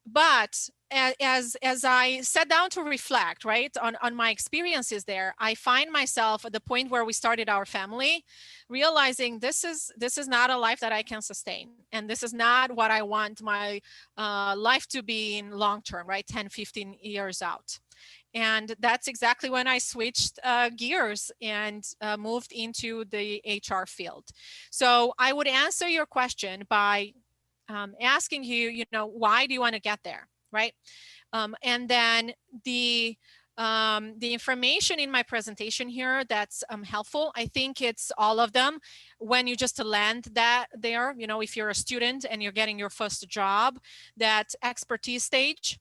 But as I sat down to reflect, right, on my experiences there, I find myself at the point where we started our family, realizing this is not a life that I can sustain. And this is not what I want my life to be in long term, right, 10, 15 years out. And that's exactly when I switched gears and moved into the HR field. So I would answer your question by asking you, why do you want to get there, right? And then the information in my presentation here that's helpful, I think it's all of them. When you just land that there, if you're a student and you're getting your first job, that expertise stage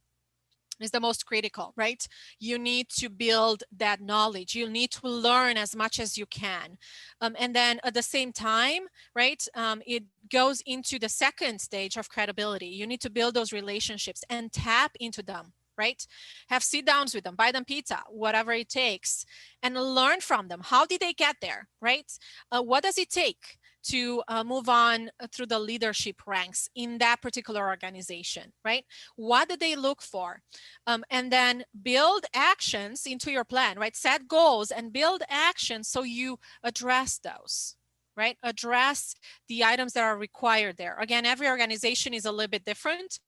is the most critical, right? You need to build that knowledge. You need to learn as much as you can. And then at the same time, right, it goes into the second stage of credibility. You need to build those relationships and tap into them, right? Have sit downs with them, buy them pizza, whatever it takes, and learn from them. How did they get there, right? What does it take to move on through the leadership ranks in that particular organization, right? What do they look for? And then build actions into your plan, right? Set goals and build actions so you address those, right? Address the items that are required there. Again, every organization is a little bit different.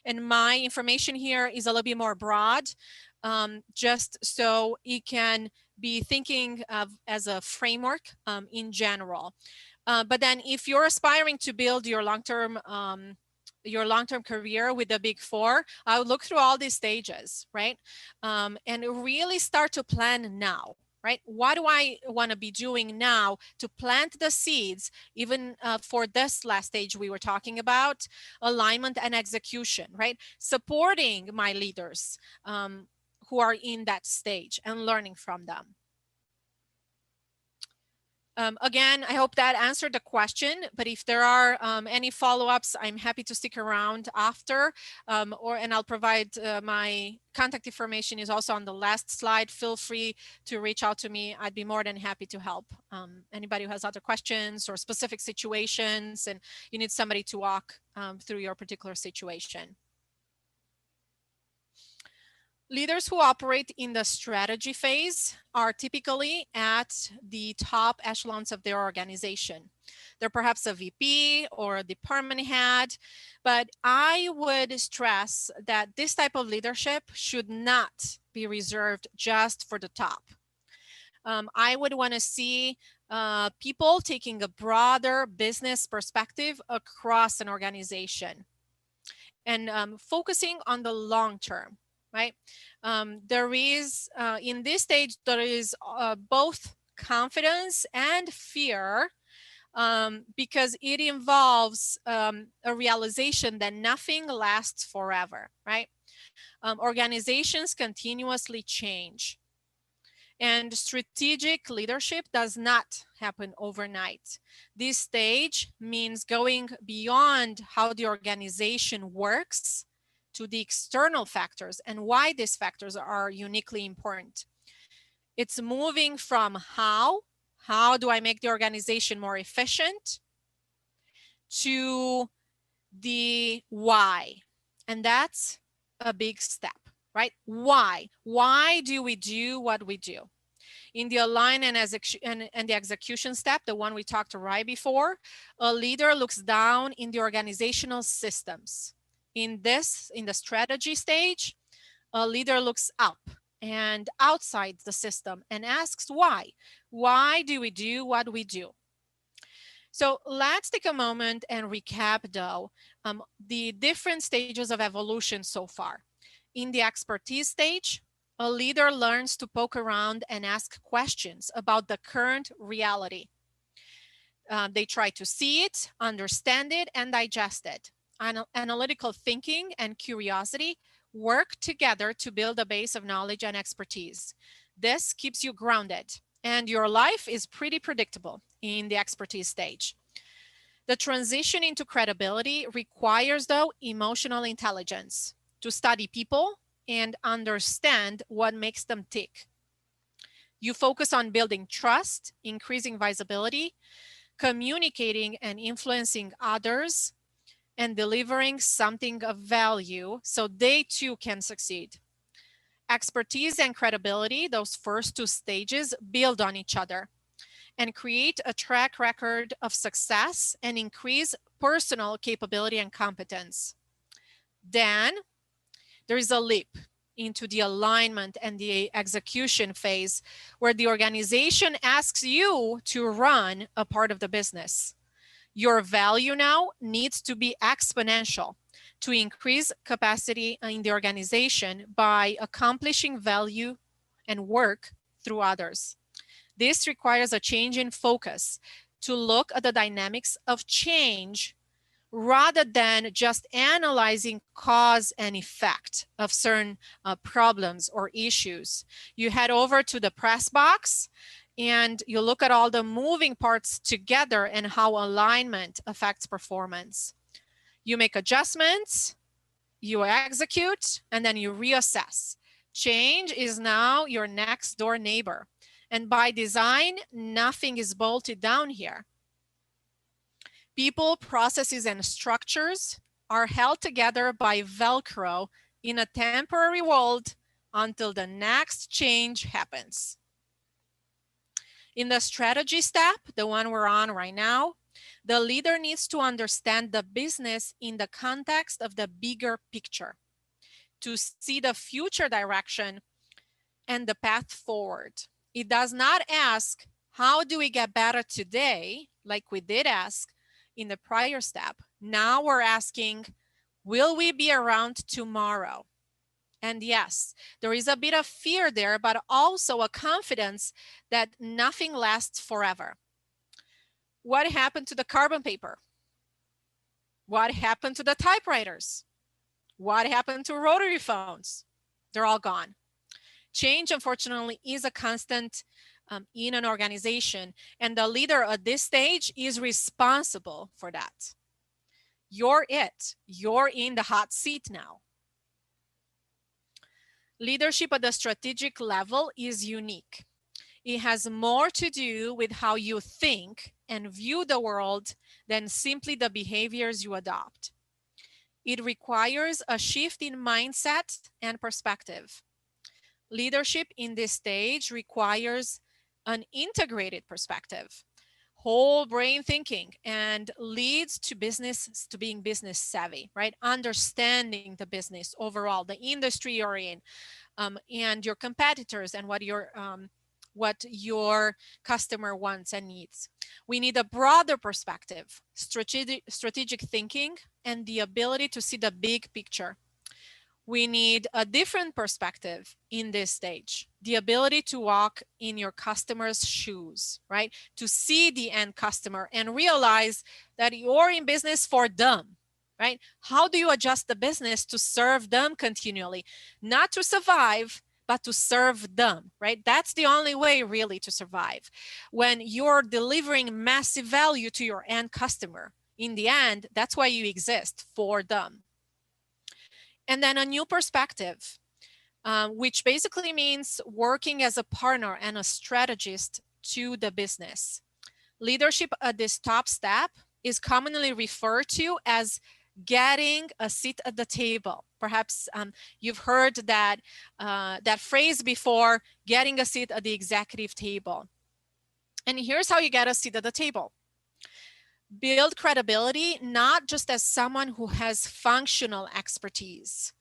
And my information here is a little bit more broad, just so you can be thinking of as a framework in general. But then if you're aspiring to build your long-term career with the Big Four, I would look through all these stages, right? And really start to plan now, right? What do I want to be doing now to plant the seeds, even for this last stage we were talking about, alignment and execution, right? Supporting my leaders who are in that stage and learning from them. Again, I hope that answered the question, but if there are any follow-ups, I'm happy to stick around after, and I'll provide my contact information is also on the last slide. Feel free to reach out to me. I'd be more than happy to help. Anybody who has other questions or specific situations and you need somebody to walk through your particular situation. Leaders who operate in the strategy phase are typically at the top echelons of their organization. They're perhaps a VP or a department head, but I would stress that this type of leadership should not be reserved just for the top. I would want to see people taking a broader business perspective across an organization and focusing on the long term. Right? There is, in this stage, there is both confidence and fear because it involves a realization that nothing lasts forever, right? Organizations continuously change. And strategic leadership does not happen overnight. This stage means going beyond how the organization works to the external factors and why these factors are uniquely important. It's moving from how do I make the organization more efficient, to the why. And that's a big step, right? Why? Why do we do what we do? In the align and the execution step, the one we talked right before, a leader looks down in the organizational systems. In the strategy stage, a leader looks up and outside the system and asks why. Why do we do what we do? So let's take a moment and recap, though, the different stages of evolution so far. In the expertise stage, a leader learns to poke around and ask questions about the current reality. They try to see it, understand it, and digest it. Analytical thinking and curiosity work together to build a base of knowledge and expertise. This keeps you grounded, and your life is pretty predictable in the expertise stage. The transition into credibility requires, though, emotional intelligence to study people and understand what makes them tick. You focus on building trust, increasing visibility, communicating and influencing others, and delivering something of value so they too can succeed. Expertise and credibility, those first two stages, build on each other and create a track record of success and increase personal capability and competence. Then there is a leap into the alignment and the execution phase where the organization asks you to run a part of the business. Your value now needs to be exponential to increase capacity in the organization by accomplishing value and work through others. This requires a change in focus to look at the dynamics of change rather than just analyzing cause and effect of certain problems or issues. You head over to the press box and you look at all the moving parts together and how alignment affects performance. You make adjustments, you execute, and then you reassess. Change is now your next door neighbor. And by design, nothing is bolted down here. People, processes, and structures are held together by Velcro in a temporary world until the next change happens. In the strategy step, the one we're on right now, the leader needs to understand the business in the context of the bigger picture to see the future direction and the path forward. It does not ask, How do we get better today? Like we did ask in the prior step. Now we're asking, will we be around tomorrow? And yes, there is a bit of fear there, but also a confidence that nothing lasts forever. What happened to the carbon paper? What happened to the typewriters? What happened to rotary phones? They're all gone. Change, unfortunately, is a constant in an organization, and the leader at this stage is responsible for that. You're it. You're in the hot seat now. Leadership at the strategic level is unique. It has more to do with how you think and view the world than simply the behaviors you adopt. It requires a shift in mindset and perspective. Leadership in this stage requires an integrated perspective, whole brain thinking, and leads to being business savvy, right? Understanding the business overall, the industry you're in, and your competitors and what your customer wants and needs. We need a broader perspective, strategic thinking, and the ability to see the big picture. We need a different perspective in this stage, the ability to walk in your customer's shoes, right? To see the end customer and realize that you're in business for them, right? How do you adjust the business to serve them continually? Not to survive, but to serve them, right? That's the only way really to survive. When you're delivering massive value to your end customer, in the end, that's why you exist, for them. And then a new perspective, which basically means working as a partner and a strategist to the business. Leadership at this top step is commonly referred to as getting a seat at the table. Perhaps you've heard that, that phrase before, getting a seat at the executive table. And here's how you get a seat at the table. Build credibility, not just as someone who has functional expertise,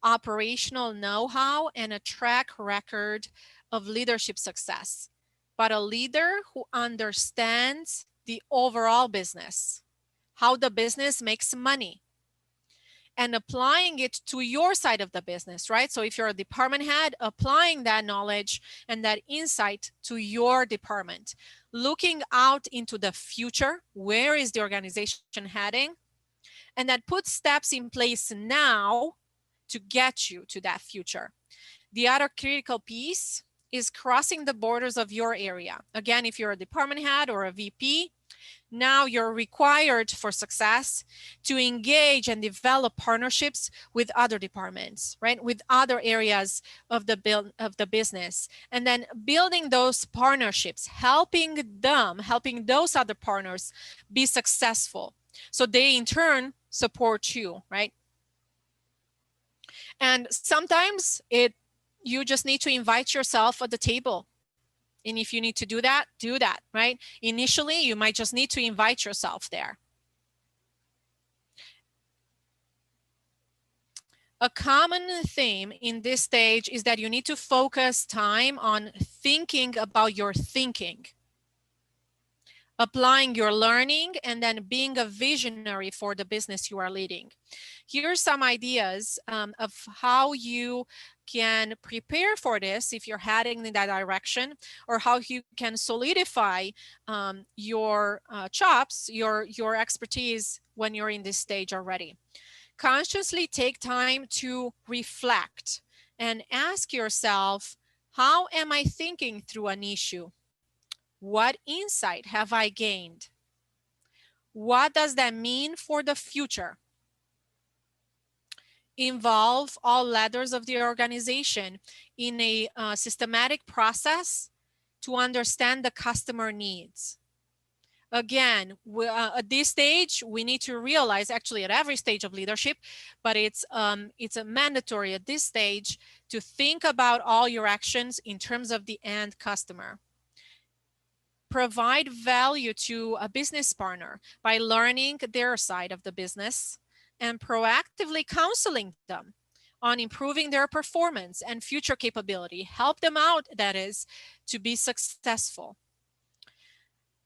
operational know-how, and a track record of leadership success, but a leader who understands the overall business, how the business makes money, and applying it to your side of the business, right? So if you're a department head, applying that knowledge and that insight to your department, looking out into the future, where is the organization heading? And that puts steps in place now to get you to that future. The other critical piece is crossing the borders of your area. Again, if you're a department head or a VP, now you're required for success to engage and develop partnerships with other departments, right? With other areas of the business. And then building those partnerships, helping those other partners be successful. So they in turn support you, right? And sometimes you just need to invite yourself at the table. And if you need to do that, right? Initially, you might just need to invite yourself there. A common theme in this stage is that you need to focus time on thinking about your thinking, applying your learning, and then being a visionary for the business you are leading. Here are some ideas of how you can prepare for this if you're heading in that direction, or how you can solidify your chops, your expertise when you're in this stage already. Consciously take time to reflect and ask yourself, how am I thinking through an issue? What insight have I gained? What does that mean for the future? Involve all ladders of the organization in a systematic process to understand the customer needs. Again, at this stage, we need to realize, actually at every stage of leadership, but it's a mandatory at this stage to think about all your actions in terms of the end customer. Provide value to a business partner by learning their side of the business and proactively counseling them on improving their performance and future capability. Help them out, that is, to be successful.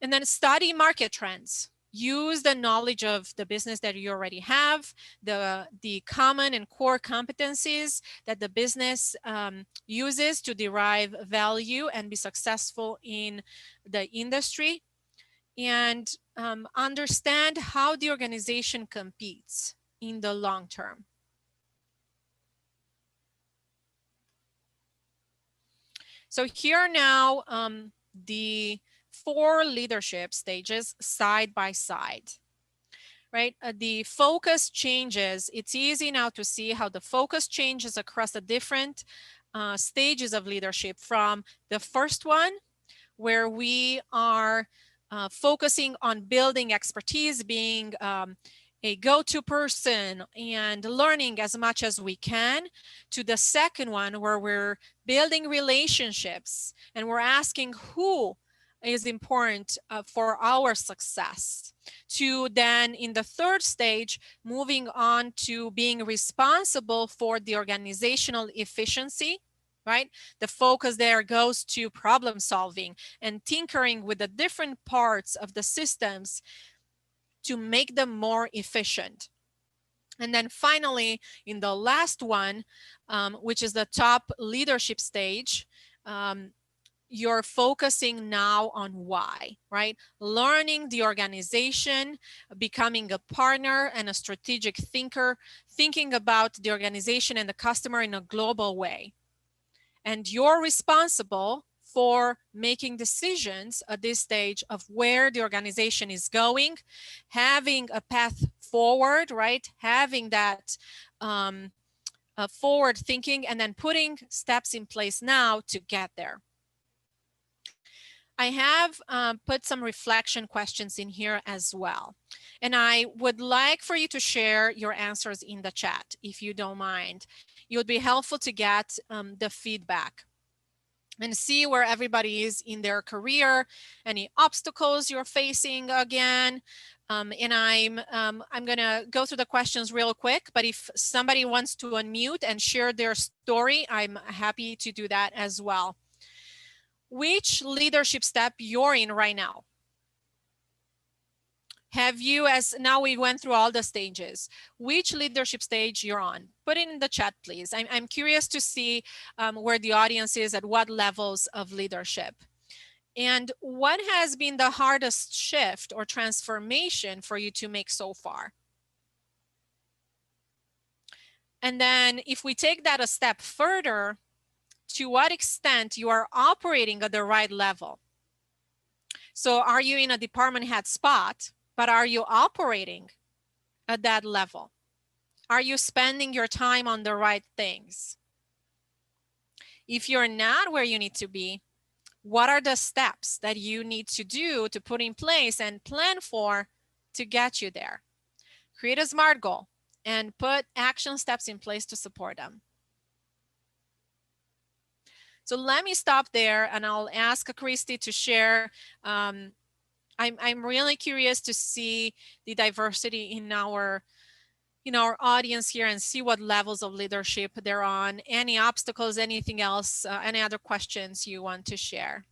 And then study market trends. Use the knowledge of the business that you already have, the common and core competencies that the business uses to derive value and be successful in the industry, and understand how the organization competes in the long term. So here are now the 4 leadership stages side by side, right? The focus changes. It's easy now to see how the focus changes across the different stages of leadership, from the first one, where we are focusing on building expertise, being a go-to person and learning as much as we can, to the second one, where we're building relationships and we're asking who is important for our success, to then in the third stage, moving on to being responsible for the organizational efficiency, right? The focus there goes to problem solving and tinkering with the different parts of the systems to make them more efficient. And then finally, in the last one, which is the top leadership stage, you're focusing now on why, right? Learning the organization, becoming a partner and a strategic thinker, thinking about the organization and the customer in a global way. And you're responsible for making decisions at this stage of where the organization is going, having a path forward, right? Having that forward thinking, and then putting steps in place now to get there. I have put some reflection questions in here as well. And I would like for you to share your answers in the chat, if you don't mind. It would be helpful to get the feedback and see where everybody is in their career, any obstacles you're facing again. And I'm gonna go through the questions real quick, but if somebody wants to unmute and share their story, I'm happy to do that as well. Which leadership step you're in right now? Have you, as now we went through all the stages, which leadership stage you're on? Put it in the chat, please. I'm curious to see where the audience is, at what levels of leadership. And what has been the hardest shift or transformation for you to make so far? And then if we take that a step further, to what extent you are operating at the right level? So are you in a department head spot, but are you operating at that level? Are you spending your time on the right things? If you're not where you need to be, what are the steps that you need to do to put in place and plan for to get you there? Create a SMART goal and put action steps in place to support them. So let me stop there and I'll ask Christy to share. I'm really curious to see the diversity in our audience here and see what levels of leadership they're on. Any obstacles, anything else, any other questions you want to share?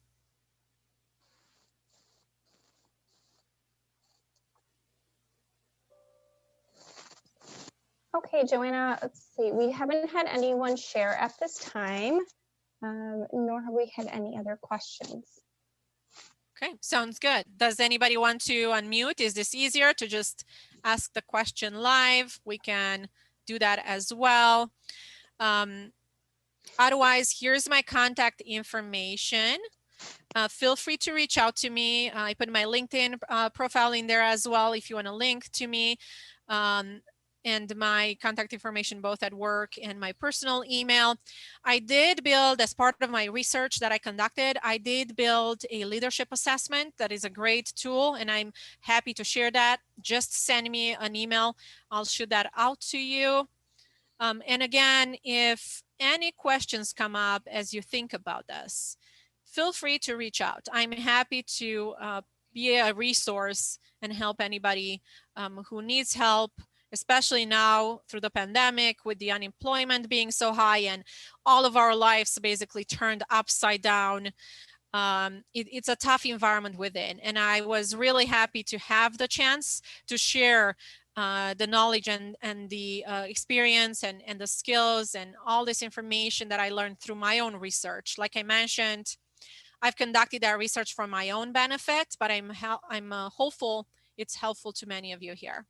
Okay, Joanna, let's see. We haven't had anyone share at this time, nor have we had any other questions. Okay, sounds good. Does anybody want to unmute? Is this easier to just ask the question live? We can do that as well. Otherwise, here's my contact information. Feel free to reach out to me. I put my LinkedIn profile in there as well if you want to link to me. And my contact information both at work and my personal email. I did build, as part of my research that I conducted, I did build a leadership assessment that is a great tool, and I'm happy to share that. Just send me an email. I'll shoot that out to you. And again, if any questions come up as you think about this, feel free to reach out. I'm happy to be a resource and help anybody who needs help, especially now through the pandemic, with the unemployment being so high and all of our lives basically turned upside down. it's a tough environment within. And I was really happy to have the chance to share the knowledge and the experience and the skills and all this information that I learned through my own research. Like I mentioned, I've conducted that research for my own benefit, but I'm hopeful it's helpful to many of you here.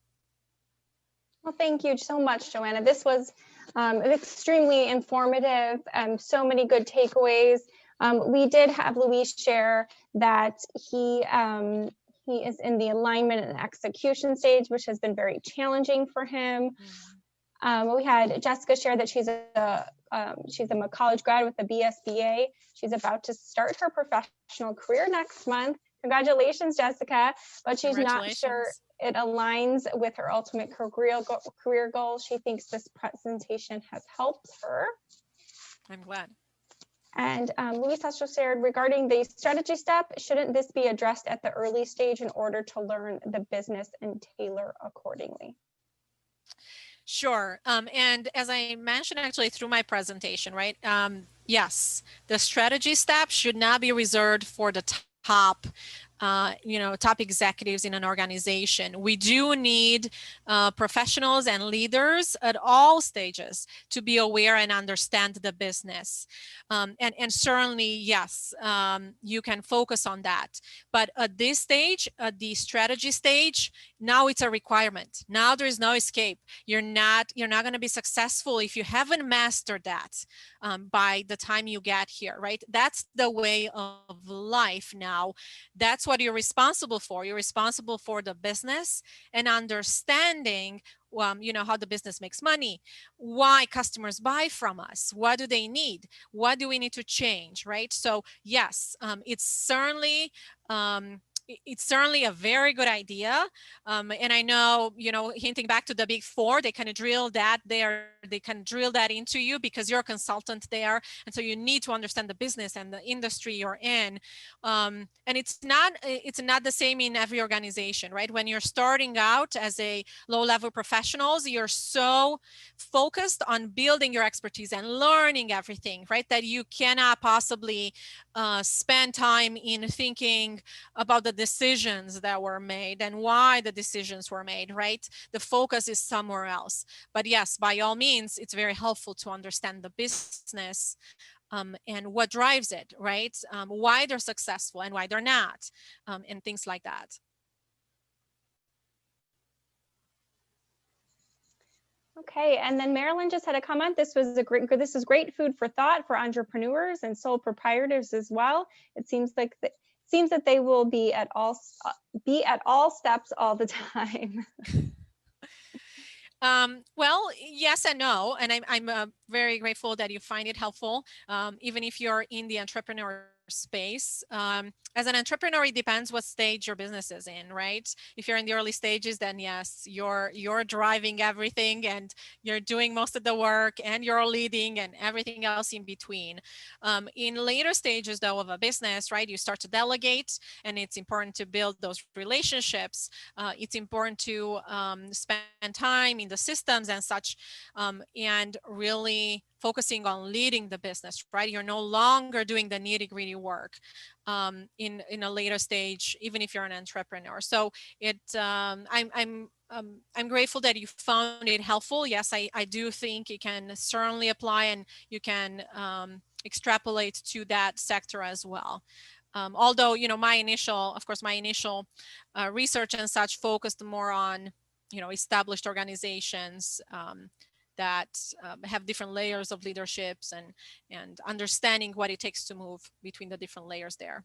Well, thank you so much, Joanna. This was extremely informative, so many good takeaways. We did have Luis share that he is in the alignment and execution stage, which has been very challenging for him. We had Jessica share that she's a college grad with a BSBA. She's about to start her professional career next month. Congratulations, Jessica, but she's not sure it aligns with her ultimate career goal. She thinks this presentation has helped her. I'm glad. And Luis also shared regarding the strategy step, shouldn't this be addressed at the early stage in order to learn the business and tailor accordingly? Sure. And as I mentioned actually through my presentation, right? Yes, the strategy step should not be reserved for the top top executives in an organization. We do need professionals and leaders at all stages to be aware and understand the business. And certainly, yes, you can focus on that. But at this stage, at the strategy stage, now it's a requirement. Now there is no escape. You're not going to be successful if you haven't mastered that by the time you get here, right? That's the way of life now. That's what you're responsible for. You're responsible for the business and understanding how the business makes money, why customers buy from us, what do they need, what do we need to change, right? So yes, it's certainly a very good idea. And I know, hinting back to the big four, they kind of drill that there, they can drill that into you because you're a consultant there. And so you need to understand the business and the industry you're in. And it's not the same in every organization, right? When you're starting out as a low-level professionals, you're so focused on building your expertise and learning everything, right? That you cannot possibly spend time in thinking about the decisions that were made and why the decisions were made, right? The focus is somewhere else. But yes, by all means, it's very helpful to understand the business and what drives it, right? Why they're successful and why they're not, and things like that. Okay, and then Marilyn just had a comment. This is great food for thought for entrepreneurs and sole proprietors as well. It seems that they will be at all steps all the time. Well, yes and no, and I'm very grateful that you find it helpful, even if you're in the entrepreneur space. As an entrepreneur, it depends what stage your business is in, right? If you're in the early stages, then yes, you're driving everything and you're doing most of the work and you're leading and everything else in between. In later stages though of a business, right, you start to delegate, and it's important to build those relationships. It's important to spend time in the systems and such, and really focusing on leading the business, right? You're no longer doing the nitty-gritty work in a later stage, even if you're an entrepreneur. So I'm grateful that you found it helpful. Yes, I do think it can certainly apply, and you can extrapolate to that sector as well. Although, my initial research and such focused more on, established organizations that have different layers of leaderships and understanding what it takes to move between the different layers there.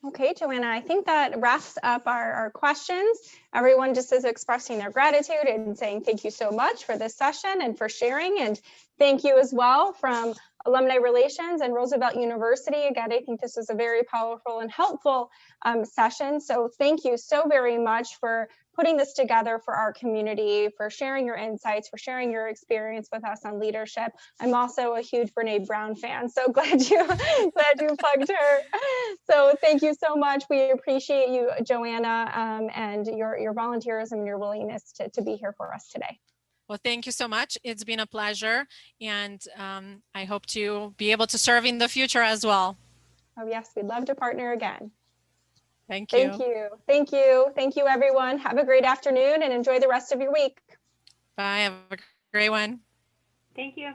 Okay, Joanna, I think that wraps up our questions. Everyone just is expressing their gratitude and saying thank you so much for this session and for sharing. And thank you as well from Alumni Relations and Roosevelt University. Again, I think this was a very powerful and helpful session. So thank you so very much for putting this together for our community, for sharing your insights, for sharing your experience with us on leadership. I'm also a huge Brene Brown fan, so glad you plugged her. So thank you so much. We appreciate you, Joanna, and your volunteerism and your willingness to be here for us today. Well, thank you so much. It's been a pleasure, and I hope to be able to serve in the future as well. Oh yes, we'd love to partner again. Thank you. Thank you. Thank you. Thank you, everyone. Have a great afternoon and enjoy the rest of your week. Bye. Have a great one. Thank you.